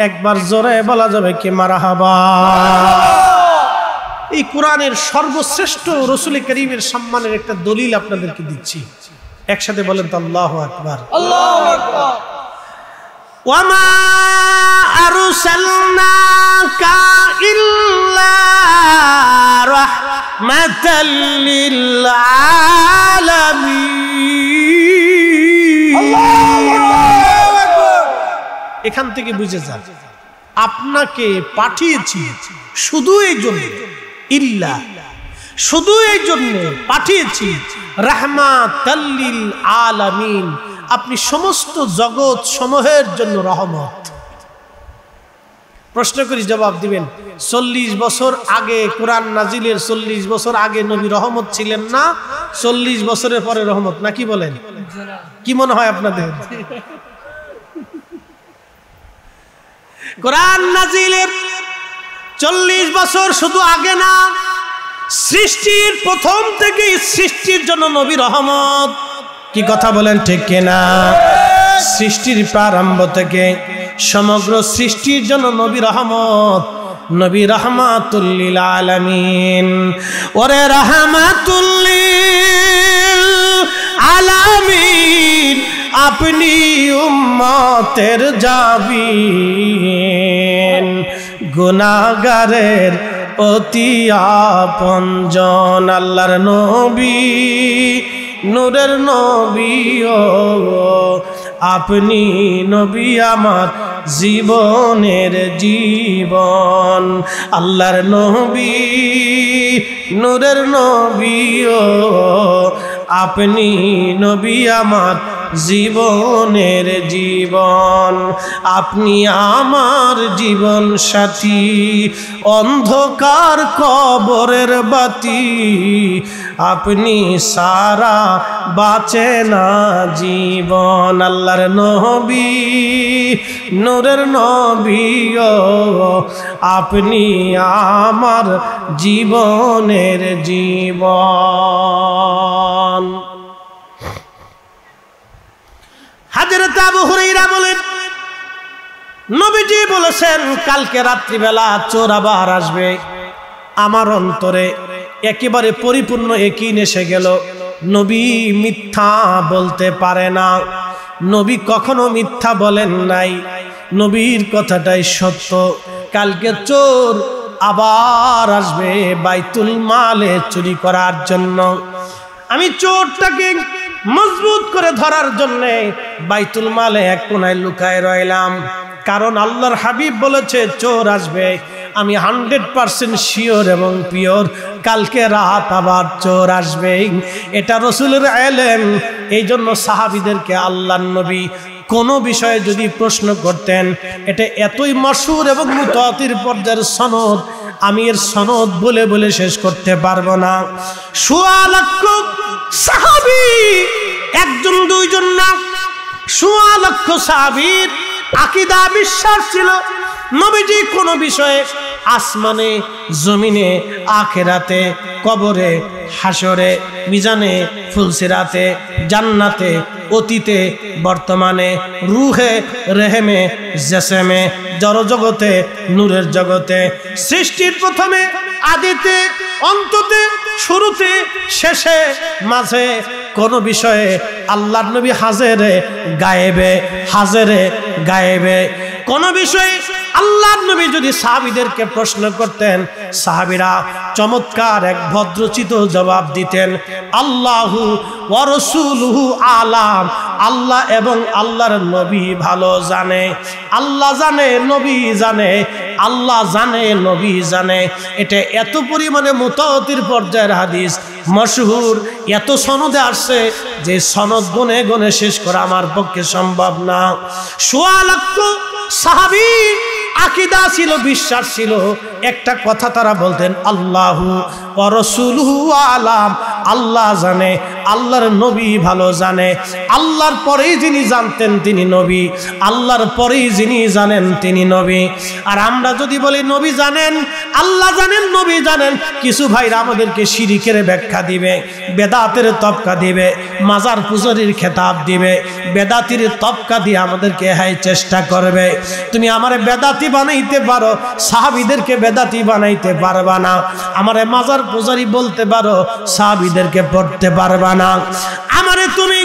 একবার জোরে বলা যাবে কি মারহাবা। এই কোরআনের সর্বশ্রেষ্ঠ রাসূল করিমের সম্মানের একটা দলিল আপনাদেরকে দিচ্ছি, একসাথে বলেন তো আল্লাহু আকবার। আল্লাহু আকবার। ওয়ামা আরসালনাকা ইল্লা রাহমাতাল লিল আলামিন। আল্লাহু আকবার। এখান থেকে বুঝে যান আপনাকে পাঠিয়েছি শুধু এই জন্য, ইল্লা শুধু এই জন্য পাঠিয়েছি, রাহমাতাল লিল আলামিন, আপনি সমস্ত জগৎ সমূহের জন্য রহমত। প্রশ্ন করি, জবাব দিবেন। 40 বছর আগে কোরআন নাজিলের 40 বছর আগে নবী রহমত ছিলেন না, 40 বছরের পরে রহমত, নাকি বলেন? কি মনে হয় আপনাদের? কোরআন নাজিলের 40 বছর শুধু আগে না, সৃষ্টির প্রথম থেকে সৃষ্টির জন্য নবী রহমত। কি কথা বলেন ঠিক কিনা? সৃষ্টির প্রারম্ভ থেকে সমগ্র সৃষ্টির জন্য নবী রহমত, নবী রাহমাতুল লিল আলামিন। ওরে রাহমাতুল লিল আলামিন, আপনি উম্মতের জাবিন, গুনাহগারের অতি আপনজন, আল্লাহর নবী, নূরের নবী, ও আপনি নবী আমার জীবনের জীবন, আল্লাহর নবী, নূরের নবী, ও আপনি নবী আমার জীবনের জীবন, আপনি আমার জীবন সাথী, অন্ধকার কবরের বাতি, আপনি সারা বাঁচে না জীবন, আল্লাহর নবী, নূরের নবী, ও আপনি আমার জীবনের জীবন। হযরত আবু হুরায়রা বলেন, নবীজি বলেছেন কালকে রাত্রিবেলা চোর আবার আসবে। আমার অন্তরে একেবারে পরিপূর্ণ ইয়াকিন এসে গেল, নবী মিথ্যা বলতে পারে না, নবী কখনো মিথ্যা বলেন নাই, নবীর কথাটাই সত্য। কালকে চোর আবার আসবে বাইতুল মালে চুরি করার জন্য। আমি চোরটাকে মজবুত করে ধরার জন্য বাইতুল মালে এক কোনায় লুকায় রইলাম, কারণ আল্লাহর হাবিব বলেছে চোর আসবে। আমি 100% শিওর এবং পিওর কালকে রাত আবার চোর আসবে, এটা রাসূলের ইলম। এই জন্য সাহাবীদেরকে আল্লাহর নবী কোনো বিষয়ে যদি প্রশ্ন করতেন, এটা এতই মশহুর এবং মুতাওয়াতির পর্যায়ের সনদ, আমি এর সনদ বলে বলে শেষ করতে পারবো না। সোয়া লক্ষ সাহাবী, একজন দুইজন না, সোয়া লক্ষ সাহাবীর আকীদা বিশ্বাস ছিল নবীজি কোনো বিষয়ে আসমানে, জমিনে, আখিরাতে, কবরে, হাসরে, মিজানে, ফুলসিরাতে, জান্নাতে, অতীতে, বর্তমানে, রুহে, রেহেমে, জেসেমে, জড়জগতে, নূরের জগতে, সৃষ্টির প্রথমে, আদিতে, অন্ততে, শুরুতে, শেষে, মাঝে কোন বিষয়ে আল্লাহর নবী হাজেরে গায়েবে, হাজেরে গায়েবে। কোন বিষয়ে আল্লাহর নবী যদি সাহাবীদেরকে প্রশ্ন করতেন, সাহাবীরা চমৎকার এক ভদ্রচিত জবাব দিতেন, আল্লাহু ওয়া রাসূলুহু আলাম, আল্লাহ এবং আল্লাহর নবী ভালো জানে, আল্লাহ জানে, নবী জানে, আল্লাহ জানে, নবী জানে। এটা এত পরিমাণে মুতাওয়াতির পর্যায়ের হাদিস, মশহুর, এত সনদে আসছে যে সনদ গুনে গুনে শেষ করা আমার পক্ষে সম্ভব না। ১৬ লক্ষ সাহাবী আকীদা ছিল, বিশ্বাস ছিল, একটা কথা তারা বলতেন, আল্লাহু ওয়া রাসূলুহু আলাম, আল্লাহ জানে, আল্লাহর নবী ভালো জানে। আল্লাহর পরেই যিনি জানতেন তিনি নবী, আল্লাহর পরেই যিনি জানেন তিনি নবী। আর আমরা যদি বলি নবী জানেন, আল্লাহ জানেন, নবী জানেন, কিছু ভাইরা আমাদেরকে শিরিকের ব্যাখ্যা দিবে, বেদাতের তবকা দিবে, মাজার পূজারীর খেতাব দিবে, বেদাতির তবকা দিয়ে আমাদেরকে হাই চেষ্টা করবে। তুমি আমারে বেদাতি বানাইতে পারো, সাহাবীদেরকে বেদাতি বানাইতে পারবা না। আমারে মাজার পূজারী বলতে পারো, সাহাবীদেরকে পড়তে পারবা না। আমারে তুমি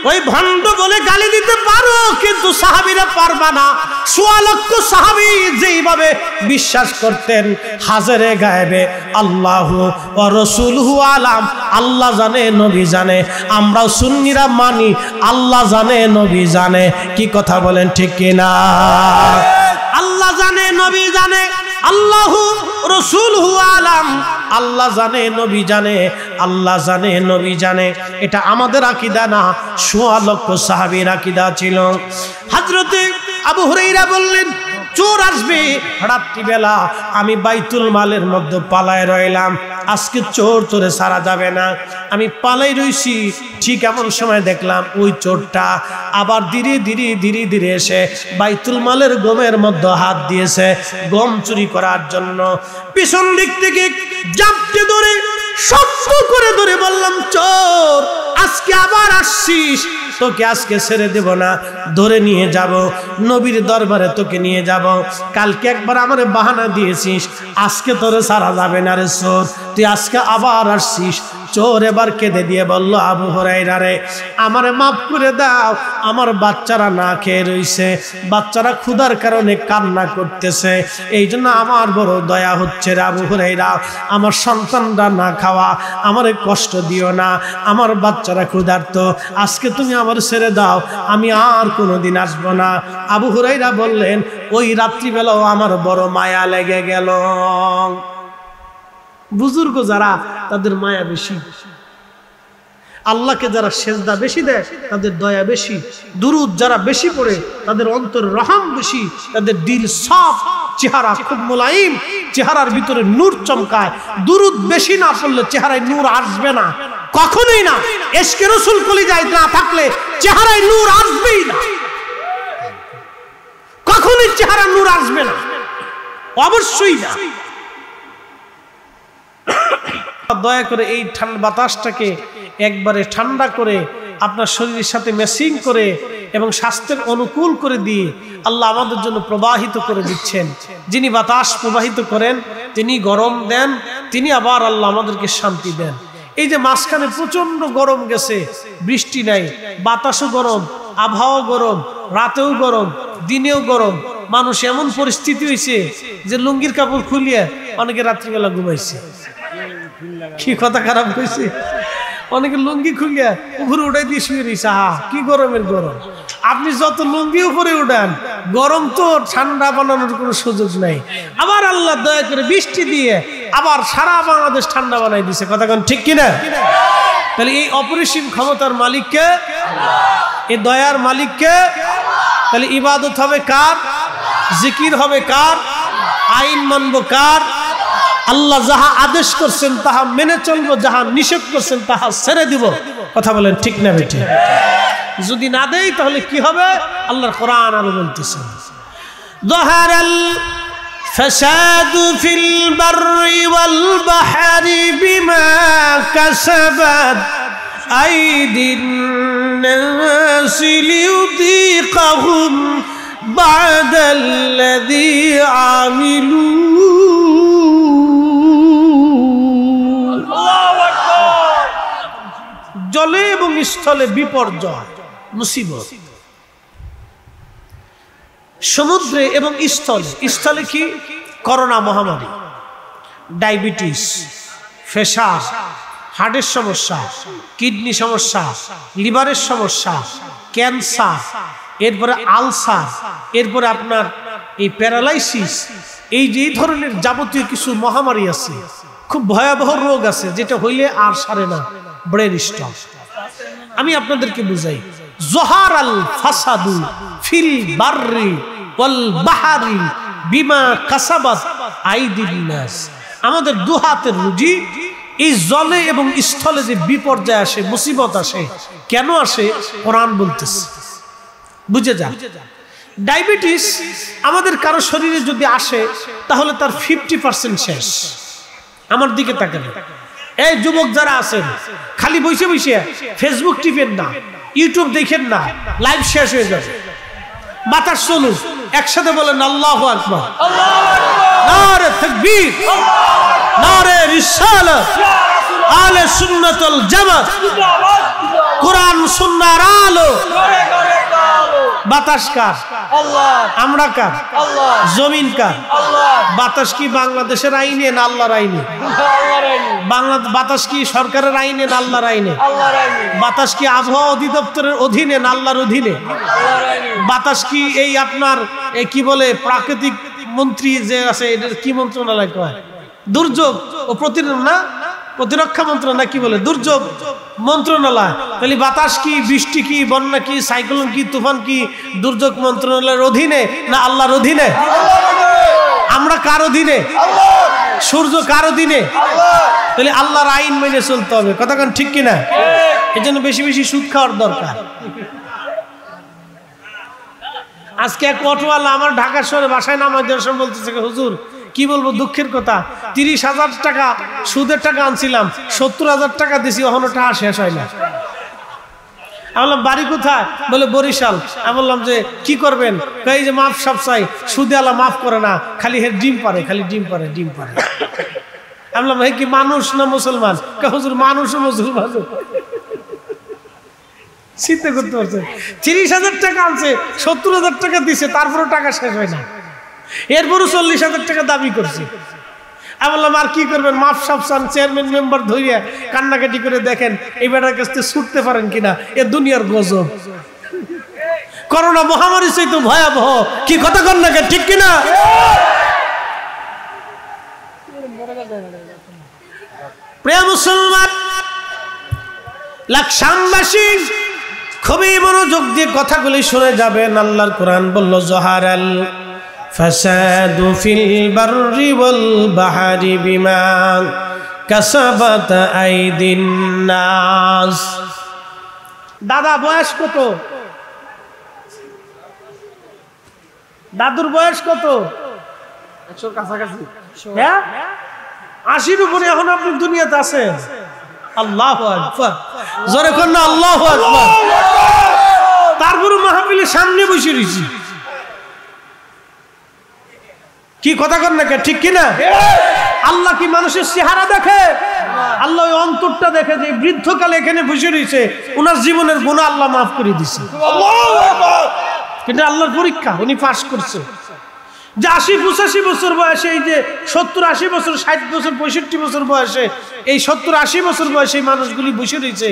ওই ভণ্ড বলে গালি দিতে পারো, কিন্তু সাহাবীরা পারবা না। ১৬ লক্ষ সাহাবী যেইভাবে বিশ্বাস করতেন হাজারে গায়েবে, আল্লাহু ওয়া রাসূলুহু আলাম, আল্লাহ জানে, নবী জানে। আমরাও সুন্নিরা মানি আল্লাহ জানে, নবী জানে। কি কথা বলেন, ঠিক কিনা? আল্লাহ জানে, নবী জানে, আল্লাহু রাসূলুহু আলাম, আল্লাহ জানে, নবী জানে, আল্লাহ জানে, নবী জানে। এটা আমাদের আকীদা না, ১৬ লক্ষ সাহাবীর আকীদা ছিল। হযরতে আবু হুরায়রা বললেন, চোর আসবে রাত্রিবেলা, আমি বাইতুল মালের মধ্যে পালায় রইলাম, আজকে চোর তোরে সারা যাবে না। আমি পালাই রইছি, ঠিক এমন সময় দেখলাম ওই চোরটা আবার ধীরে ধীরে ধীরে ধীরে এসে বাইতুল মালের গমের মধ্যে হাত দিয়েছে গম চুরি করার জন্য। পিছন দিক থেকে জাপটে ধরে শক্ত করে ধরে বললাম, চোর আজকে আবার আসছিস, তোকে আজকে ছেড়ে দেব না, ধরে নিয়ে যাব, নবীর দরবারে তোকে নিয়ে যাব। কালকে একবার আমারে বাহানা দিয়েছিস, আজকে তোরে সারা যাবে না রে চোর, তুই আজকে আবার আসছিস। চোর এবার কেঁদে দিয়ে বলল, আবু হুরায়রা রে, আমারে মাফ করে দাও, আমার বাচ্চারা না খেয়ে রইছে, বাচ্চারা ক্ষুধার কারণে কান্না করতেছে, এই জন্য আমার বড় দয়া হচ্ছে রে আবু হুরায়রা, আমার সন্তানরা না খাওয়া, আমারে কষ্ট দিও না, আমার বাচ্চারা ক্ষুধার্ত, আজকে তুমি আমার ছেড়ে দাও, আমি আর কোনোদিন আসবো না। আবু হুরায়রা বললেন, ওই রাত্রিবেলাও আমার বড় মায়া লেগে গেল। বুজুর্গ যারা তাদের মায়া বেশি, আল্লাহকে যারা সেজদা বেশি দেয় তাদের দয়া বেশি, দুরুদ যারা বেশি পড়ে তাদের অন্তর রহম বেশি, তাদের দিল সাফ, চেহারা খুব মোলায়েম, চেহারার ভিতরে নূর চমকায়। দুরুদ বেশি না পড়লে চেহারায় নূর আসবে না, কখনোই না। ইশকে রাসূল কলিজায় না থাকলে চেহারায় নূর আসবেই না, কখনোই চেহারা নূর আসবে না, অবশ্যই না। দয়া করে এই ঠান্ডা বাতাসটাকে একবারে ঠান্ডা করে আপনার শরীরের সাথে ম্যাচিং করে এবং স্বাস্থ্যের অনুকূল করে দিয়ে আল্লাহ আমাদের জন্য প্রবাহিত করে দিচ্ছেন। যিনি বাতাস প্রবাহিত করেন, তিনি গরম দেন, তিনি আবার আল্লাহ আমাদেরকে শান্তি দেন। এই যে মাঝখানে প্রচন্ড গরম গেছে, বৃষ্টি নাই, বাতাসও গরম, আবহাওয়া গরম, রাতেও গরম, দিনেও গরম, মানুষ এমন পরিস্থিতি হয়েছে যে লুঙ্গির কাপড় খুলিয়ে অনেকে রাত্রিবেলা ঘুমাইছে। কি কথা খারাপ হয়েছে, অনেকে লুঙ্গি খুলিয়া উপরে উঠাই দিয়ে শুয়ে রয়েছে। কি গরমের গরম, আপনি যত লুঙ্গি উপরে উঠান গরম তো ঠান্ডা বানানোর কোনো সুযোগ নাই। আবার আল্লাহ দয়া করে বৃষ্টি দিয়ে আবার সারা বাংলাদেশ ঠান্ডা বানাই দিছে। কথা কোন ঠিক কিনা? তাহলে এই অপরিসীম ক্ষমতার মালিককে, এই দয়ার মালিককে, তাহলে ইবাদত হবে কার? জিকির হবে কার? আইন মানব কার? আল্লাহ যাহা আদেশ করছেন তাহা মেনে চলবো, যাহা নিষেধ করছেন তাহা ছেড়ে দিব। কথা বলেন ঠিক না বেঠিক? যদি না দেই তাহলে কি হবে? আল্লাহর কোরআন আরো বলতেছেন, যাহারাল ফাসাদু ফিল বাররি ওয়াল বাহরি বিমা কাসাবাত আইদিন নাসি লিউযীকাহুম বা'দাল্লাযী আমিলু। জলে এবং স্থলে বিপর্যয়, মুসিবত, সমুদ্রে এবং স্থলে। স্থলে কি? করোনা মহামারী, ডায়াবেটিস, প্রেসার, হার্টের সমস্যা, কিডনি সমস্যা, লিভারের সমস্যা, ক্যান্সার, এরপরে আলসার, এরপরে আপনার এই প্যারালাইসিস, এই যে এই ধরনের যাবতীয় কিছু মহামারী আছে, খুব ভয়াবহ রোগ আছে, যেটা হইলে আর সারে না, ব্রেন স্ট্রোক। আমি আপনাদেরকে বুঝাই, জহারাল ফাসাদু ফিল বাররি ওয়াল বাহরি বিমা কাসাবাত আইদিন নাস। আমাদের দু হাতের রুজি, এই জলে এবং স্থলে যে বিপর্যয় আসে, মুসিবত আসে, কেন আসে? কোরআন বলতেছে, বুঝে যান। ডায়াবেটিস আমাদের কারো শরীরে যদি আসে, তাহলে তার 50% শেষ। আমার দিকে তাকান, এই যুবক যারা আছেন, খালি বসে বসে ফেসবুক টিপেন না, ইউটিউব দেখেন না, লাইভ শেষ হয়ে যাবে। বাতাস চলুন, একসাথে বলেন আল্লাহু আকবার, নারে তাকবীর, নারে রিসালাত, আহলে সুন্নাত ওয়াল জামাত, কোরআন সুন্নাহর আলো। বাতাস কার? আল্লাহ। আমরা কার? আল্লাহ। জমিন কার? আল্লাহ। বাতাস কি বাংলাদেশের আইনে না আল্লাহর আইনে? আল্লাহর আইনে। বাতাস কি সরকারের আইনে না আল্লাহর আইনে? আল্লাহর আইনে। বাতাস কি আবহাওয়া অধিদপ্তরের অধীনে না আল্লাহর অধীনে? আল্লাহর আইনে। বাতাস কি এই আপনার কি বলে প্রাকৃতিক মন্ত্রী যে আছে, এটার কি মন্ত্রণালয় কয়? দুর্যোগ ও প্রতিরক্ষা মন্ত্রণালয়, কি বলে, দুর্যোগ মন্ত্রণালয়। তাহলে বাতাস কি, বৃষ্টি কি, বন্যা কি, সাইক্লোন কি, তুফান কি দুর্যোগ মন্ত্রণালয়ের অধীনে না আল্লাহর অধীনে? আমরা কার অধীনে? সূর্য কার অধীনে? তাহলে আল্লাহর আইন মেনে চলতে হবে। কতক্ষণ ঠিক কিনা? এই জন্য বেশি বেশি সুদ খাওয়ার দরকার। আজকে এক অটোওয়ালা আমার ঢাকা শহরে বাসায় নামাজ দেওয়ার সময় বলতেছে, হুজুর কি বলবো, দুঃখের কথা, 30,000 টাকা সুদের টাকা আনছিলাম, 70,000 টাকা দিছি, এখনো টাকা শেষ হয় না। আমি বললাম বাড়ি কোথায়? বলে বরিশাল। আমি বললাম যে কি করবেন? এই যে মাফ সব চাই, সুদে আলা মাফ করে না, খালি হে ডিম পারে, খালি ডিম পারে, ডিম পারে। আমি বললাম হে কি মানুষ না মুসলমান? হুজুর মানুষ ও মুসলমান। চিন্তা করতে পারছেন, 30,000 টাকা আনছে, 70,000 টাকা দিছে, তারপরে টাকা শেষ হয় না, এরপরও 40,000 টাকা দাবি করছে। আমি বললাম আর কি করবেন, মাফ সাফ চান, চেয়ারম্যান মেম্বার ধরিয়া কান্নাকাটি করে দেখেন এই বেটার কাছ থেকে ছুটতে পারেন কিনা। এ দুনিয়ার গজব, করোনা মহামারী চাইতে ভয়াবহ। কি কথা কন না, ঠিক কিনা? প্রিয় মুসলমান, লাকসামবাসী খুবই মনোযোগ দিয়ে কথাগুলি শুনে যাবেন। আল্লাহর কোরআন বলল, জহারাল ফাসাদু ফিল বাররি ওয়াল বাহরি বিমা কাসাবাত আইদিন নাস। দাদা বয়স কত? দাদুর বয়স কত? 100 কাছাকাছি। হ্যাঁ, 80-র উপরে এখন আপনি দুনিয়াতে আছেন। আল্লাহু আকবার, জোরে কোন না আল্লাহু আকবার। তারপরে মাহফিলের সামনে বসে রয়েছি। কি কথা কন না, ঠিক কিনা? আল্লাহ কি মানুষের চেহারা দেখে? আল্লাহ ওই অন্তরটা দেখে। যে বৃদ্ধকালে এখানে বসে রয়েছে, ওনার জীবনের গুনাহ আল্লাহ মাফ করে দিছে। কিন্তু আল্লাহর পরীক্ষা, উনি পাস করছে। যে 80-85 বছর বয়সে, এই যে 70-80 বছর, 60 বছর, 65 বছর বয়সে, এই 70-80 বছর বয়সে এই মানুষগুলি বসে রয়েছে।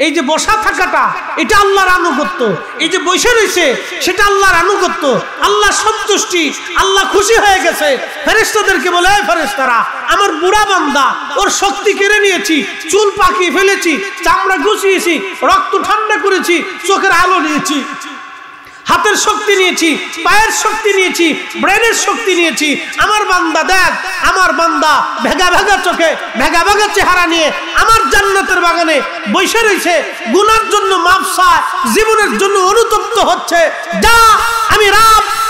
এই যে বসা থাকাটা, এটা আল্লাহর আনুগত্য। এই যে বসে রয়েছে, সেটা আল্লাহর আনুগত্য, আল্লাহ সন্তুষ্টি, আল্লাহ খুশি হয়ে গেছে। ফেরেশতাদেরকে বলে, এই ফেরেশতারা, আমার বুড়া বান্দা, ওর শক্তি কেড়ে নিয়েছি, চুল পাকিয়ে ফেলেছি, চামড়া গুছিয়েছি, রক্ত ঠান্ডা করেছি, চোখের আলো নিয়েছি, হাতের শক্তি নিয়েছি, পায়ের শক্তি নিয়েছি, ব্রেনের শক্তি নিয়েছি। আমার বান্দা দেখ, আমার বান্দা ভেগা ভেগা চোখে, ভেগা ভেগা চেহারা নিয়ে আমার জান্নাতের বাগানে বসে রয়েছে, গুনার জন্য মাফ চায়, জীবনের জন্য অনুতপ্ত হচ্ছে। যা, আমি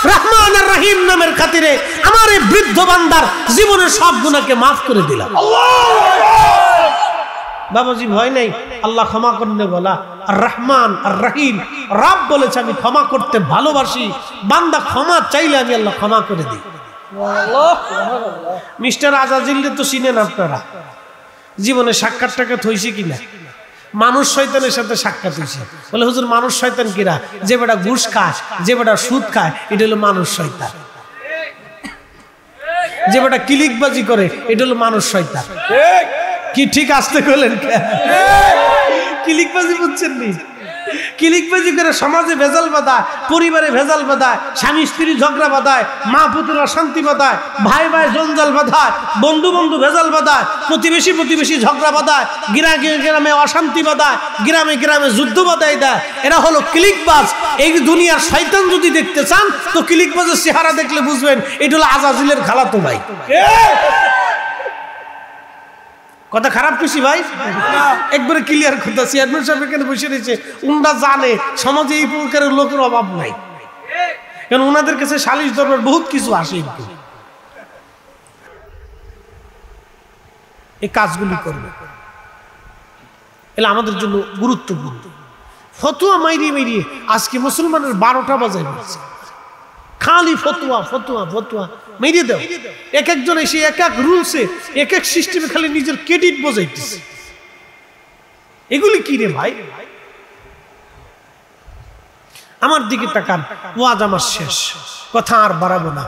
রহমান আর রহিম নামের খাতিরে আমার এই বৃদ্ধ বান্দার জীবনের সব গুনাহকে মাফ করে দিলাম। বাবাজি ভয় নাই, আল্লাহ ক্ষমা করতে বলা। আর রহমান আর রহিম, রব বলেছে আমি ক্ষমা করতে ভালোবাসি, বান্দা ক্ষমা চাইলে আমি আল্লাহ ক্ষমা করে দিই। মিস্টার আজাজিল তো চিনেন আপনারা, জীবনে সাক্ষাৎ টাক্ষাৎ হয়েছে কিনা? মানুষ শয়তানের সাথে সাক্ষাৎ হয়েছে। বলে হুজুর মানুষ শয়তান কিরা? যে বেটা ঘুষ খায়, যে বেটা সুদ খায়, এটা হলো মানুষ শয়তান। যে বেটা ক্লিকবাজি করে, এটা হলো মানুষ শয়তান। কি ঠিক আসতে করলেন? ক্লিকবাজি বুঝছেন নি? ক্লিকবাজি করে সমাজে ভেজাল বাঁধায়, পরিবারে ভেজাল বাঁধায়, স্বামী স্ত্রী ঝগড়া বাঁধায়, মা পুত্র অশান্তি বাঁধায়, ভাই ভাই জঞ্জাল বাঁধায়, বন্ধু বন্ধু ভেজাল বাঁধায়, প্রতিবেশী ঝগড়া বাঁধায়, গ্রামে অশান্তি বাঁধায়, গ্রামে গ্রামে যুদ্ধ বাঁধাই দেয়। এরা হলো ক্লিকবাজ। এই দুনিয়ার শয়তান যদি দেখতে চান তো ক্লিকবাজের চেহারা দেখলে বুঝবেন এটা হলো আজাজিলের খালাতো ভাই। কথা খারাপ খুশি ভাই? একবারে ক্লিয়ার কথা। চেয়ারম্যান সাহেব এখানে বসে রয়েছে, উনরা জানে সমাজে এই প্রকারের লোকের অভাব নাই, কারণ ওনাদের কাছে সালিশ দরবার বহুত কিছু আসে। এই কাজগুলি করবে, এগুলো আমাদের জন্য গুরুত্বপূর্ণ। ফতুয়া মাইরিয়ে আজকে মুসলমানের 12টা বাজায় বলছে, খালি ফতুয়া ফতুয়া ফতুয়া মেরিয়ে দাও। এক একজন এসে এক এক রুলসে এক এক সিস্টেমে খালি নিজের ক্রেডিট বোঝাইতেছে। এগুলি কি রে ভাই? আমার দিকে তাকান, ওয়াজ আমার শেষ, কথা আর বাড়াবো না।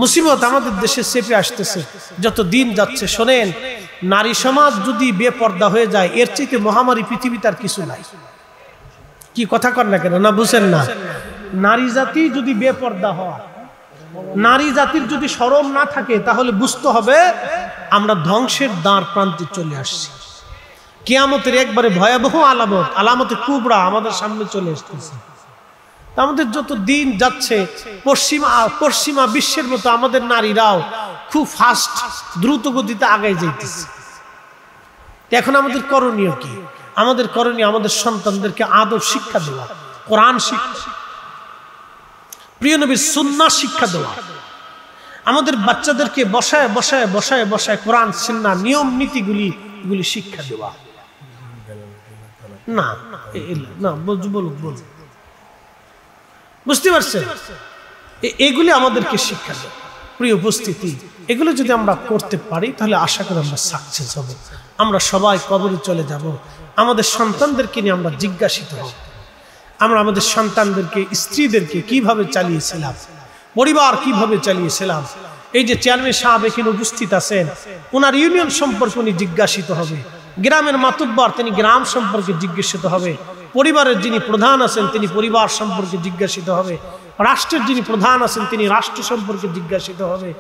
মুসিবত আমাদের দেশে চেপে আসতেছে যত দিন যাচ্ছে। শোনেন, নারী সমাজ যদি বেপর্দা হয়ে যায় এর চেয়ে মহামারী পৃথিবীতে আর কিছু নাই। কি কথা কর না কেন, না বুঝেন না? নারী জাতি যদি বেপর্দা হয়, নারী জাতির যদি শরম না থাকে, তাহলে বুঝতে হবে আমরা ধ্বংসের দ্বার প্রান্তে চলে আসছি। কিয়ামতের একবারে ভয়াবহ আলামতে কুবরা আমাদের সামনে চলে আসতেছে। আমাদের যত দিন যাচ্ছে পশ্চিমা বিশ্বের মতো আমাদের নারীরাও খুব ফাস্ট দ্রুত গতিতে আগায় যাইতেছে। এখন আমাদের করণীয় কি? আমাদের করণীয় আমাদের সন্তানদেরকে আদব শিক্ষা দেওয়া, কোরআন শিক্ষা, প্রিয় নবীর সুন্নাহ শিক্ষা দেওয়া, আমাদের বাচ্চাদেরকে বসায় বসায় বসায় বসায় কোরআন সুন্নাহ নিয়ম নীতিগুলি এগুলি শিক্ষা দেওয়া। না না বল বুঝতে পারছেন? এগুলি আমাদেরকে শিক্ষা দেয়। প্রিয় উপস্থিতি, এগুলো যদি আমরা করতে পারি তাহলে আশা করি আমরা সাকসেস হব। আমরা সবাই কবরে চলে যাব। আমাদের সন্তানদেরকে নিয়ে আমরা জিজ্ঞাসিত হব। আমরা আমাদের সন্তানদেরকে, স্ত্রীদেরকে কিভাবে চালিয়েছিলাম, পরিবার কিভাবে চালিয়েছিলাম। এই যে চেয়ারম্যান সাহেব এখানে উপস্থিত আছেন, ওনার ইউনিয়ন সম্পর্কে উনি জিজ্ঞাসিত হবে। গ্রামের মাতুব্বর তিনি গ্রাম সম্পর্কে জিজ্ঞাসিত হবে। পরিবারের যিনি প্রধান আছেন তিনি পরিবার সম্পর্কে জিজ্ঞাসিত হবে। রাষ্ট্রের যিনি প্রধান আছেন তিনি রাষ্ট্র সম্পর্কে জিজ্ঞাসিত হবে।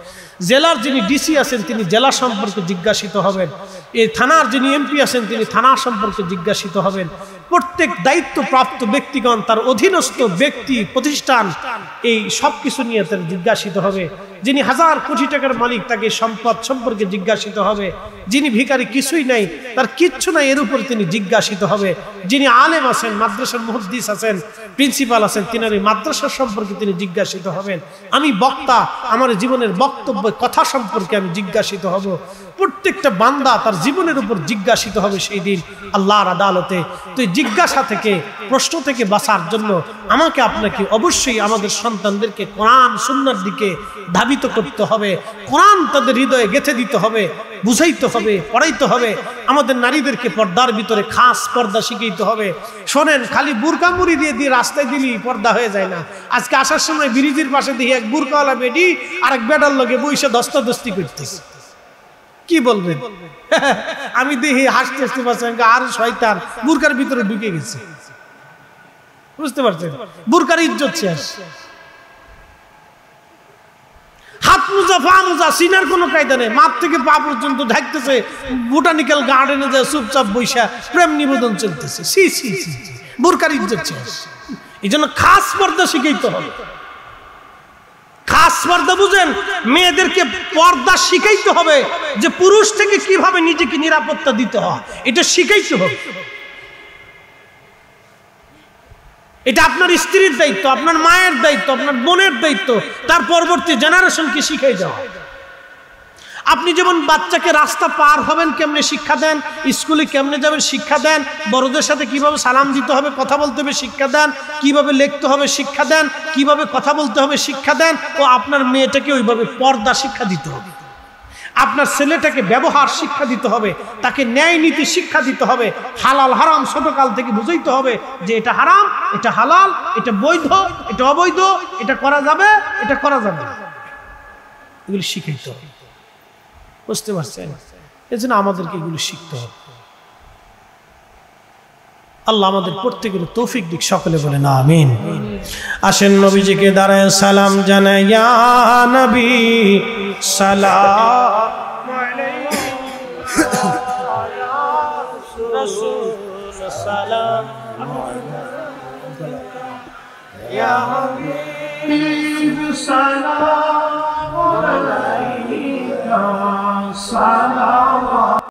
জেলার যিনি ডিসি আছেন তিনি জেলা সম্পর্কে জিজ্ঞাসিত হবেন। এই থানার যিনি এমপি আছেন তিনি থানা সম্পর্কে জিজ্ঞাসিত হবেন। প্রত্যেক দায়িত্বপ্রাপ্ত ব্যক্তিগণ, তার অধীনস্থ ব্যক্তি প্রতিষ্ঠান, এই সব কিছু নিয়ে তার জিজ্ঞাসিত হবে। যিনি 1000 কোটি টাকার মালিক তাকে সম্পদ সম্পর্কে জিজ্ঞাসিত হবে। যিনি ভিখারি, কিছুই নাই, তার কিচ্ছু নাই, এর উপর তিনি জিজ্ঞাসিত হবে। যিনি আলেম আছেন, মাদ্রাসার মুহাদ্দিস আছেন, প্রিন্সিপাল আছেন, তিনার এই মাদ্রাসা সম্পর্কে তিনি জিজ্ঞাসিত হবেন। আমি বক্তা, আমার জীবনের বক্তব্য কথা সম্পর্কে আমি জিজ্ঞাসিত হব। প্রত্যেকটা বান্দা তার জীবনের উপর জিজ্ঞাসিত হবে সেই দিন আল্লাহর আদালতে। তো এই জিজ্ঞাসা থেকে, প্রশ্ন থেকে বাঁচার জন্য আমাকে আপনাকে অবশ্যই আমাদের সন্তানদেরকে কোরআন সুন্নাহর দিকে ধাবিত করতে হবে। কোরআন তাদের হৃদয়ে গেঁথে দিতে হবে, বুঝাইতে হবে, পড়াইতে হবে। আমাদের নারীদেরকে পর্দার ভিতরে খাস পর্দা শিখাইতে হবে। শোনেন, খালি বুরকা মুড়ি দিয়ে রাস্তায় দিলেই পর্দা হয়ে যায় না। আজকে আসার সময় ব্রিজের পাশে দিয়ে এক বুরকাওয়ালা বেডি আর এক বেডার লগে বইসে দস্তাদস্তি করতেছে। কি বলবেন? আমি দেখি হাসতে হাসতে পারছেন, আর শয়তান বুরকার ভিতরে ঢুকে গেছে। বুঝতে পারছেন? বুরকার ইজ্জত শেষ। হাত মোজা, পা মোজা, সিনার কোনো কায়দা নেই, মাপ থেকে পা পর্যন্ত ঢাকতেছে। বোটানিক্যাল গার্ডেনে যায় চুপচাপ বৈশা প্রেম নিবেদন চলতেছে। সি সি সি, বুরকার ইজ্জত শেষ। এই জন্য খাস পর্দা শিখাইতে হবে। খাস পর্দা বুঝেন, মেয়েদেরকে পর্দা শিখাইতে হবে যে পুরুষ থেকে কিভাবে নিজেকে নিরাপত্তা দিতে হয়, এটা শিখাইতে হবে। এটা আপনার স্ত্রীর দায়িত্ব, আপনার মায়ের দায়িত্ব, আপনার বোনের দায়িত্ব, তার পরবর্তী জেনারেশনকে শিখাই দেওয়া। আপনি যেমন বাচ্চাকে রাস্তা পার হবেন কেমনে শিক্ষা দেন, স্কুলে কেমনে যাবেন শিক্ষা দেন, বড়দের সাথে কিভাবে সালাম দিতে হবে, কথা বলতে হবে শিক্ষা দেন, কিভাবে লিখতে হবে শিক্ষা দেন, কিভাবে কথা বলতে হবে শিক্ষা দেন। ও আপনার মেয়েটাকে ওইভাবে পর্দা শিক্ষা দিতে হবে। আপনার ছেলেটাকে ব্যবহার শিক্ষা দিতে হবে, তাকে ন্যায় নীতি শিক্ষা দিতে হবে। হালাল হারাম ছোটকাল থেকে বুঝাইতে হবে যে এটা হারাম, এটা হালাল, এটা বৈধ, এটা অবৈধ, এটা করা যাবে, এটা করা যাবে না, এগুলি শিখাইতে হবে। বুঝতে পারছেন? এই জন্য আমাদেরকে এগুলো শিখতে হবে। আল্লাহ আমাদের প্রত্যেকের তৌফিক দিক, সকলে বলেন আমিন। আসেন নবীজিকে দাঁড়ায় সালাম জানাই, ইয়া নবী সালাম আলাইকা, রাসূল সালাম ইয়া হাবিব সালাম আলাইকা, সালাম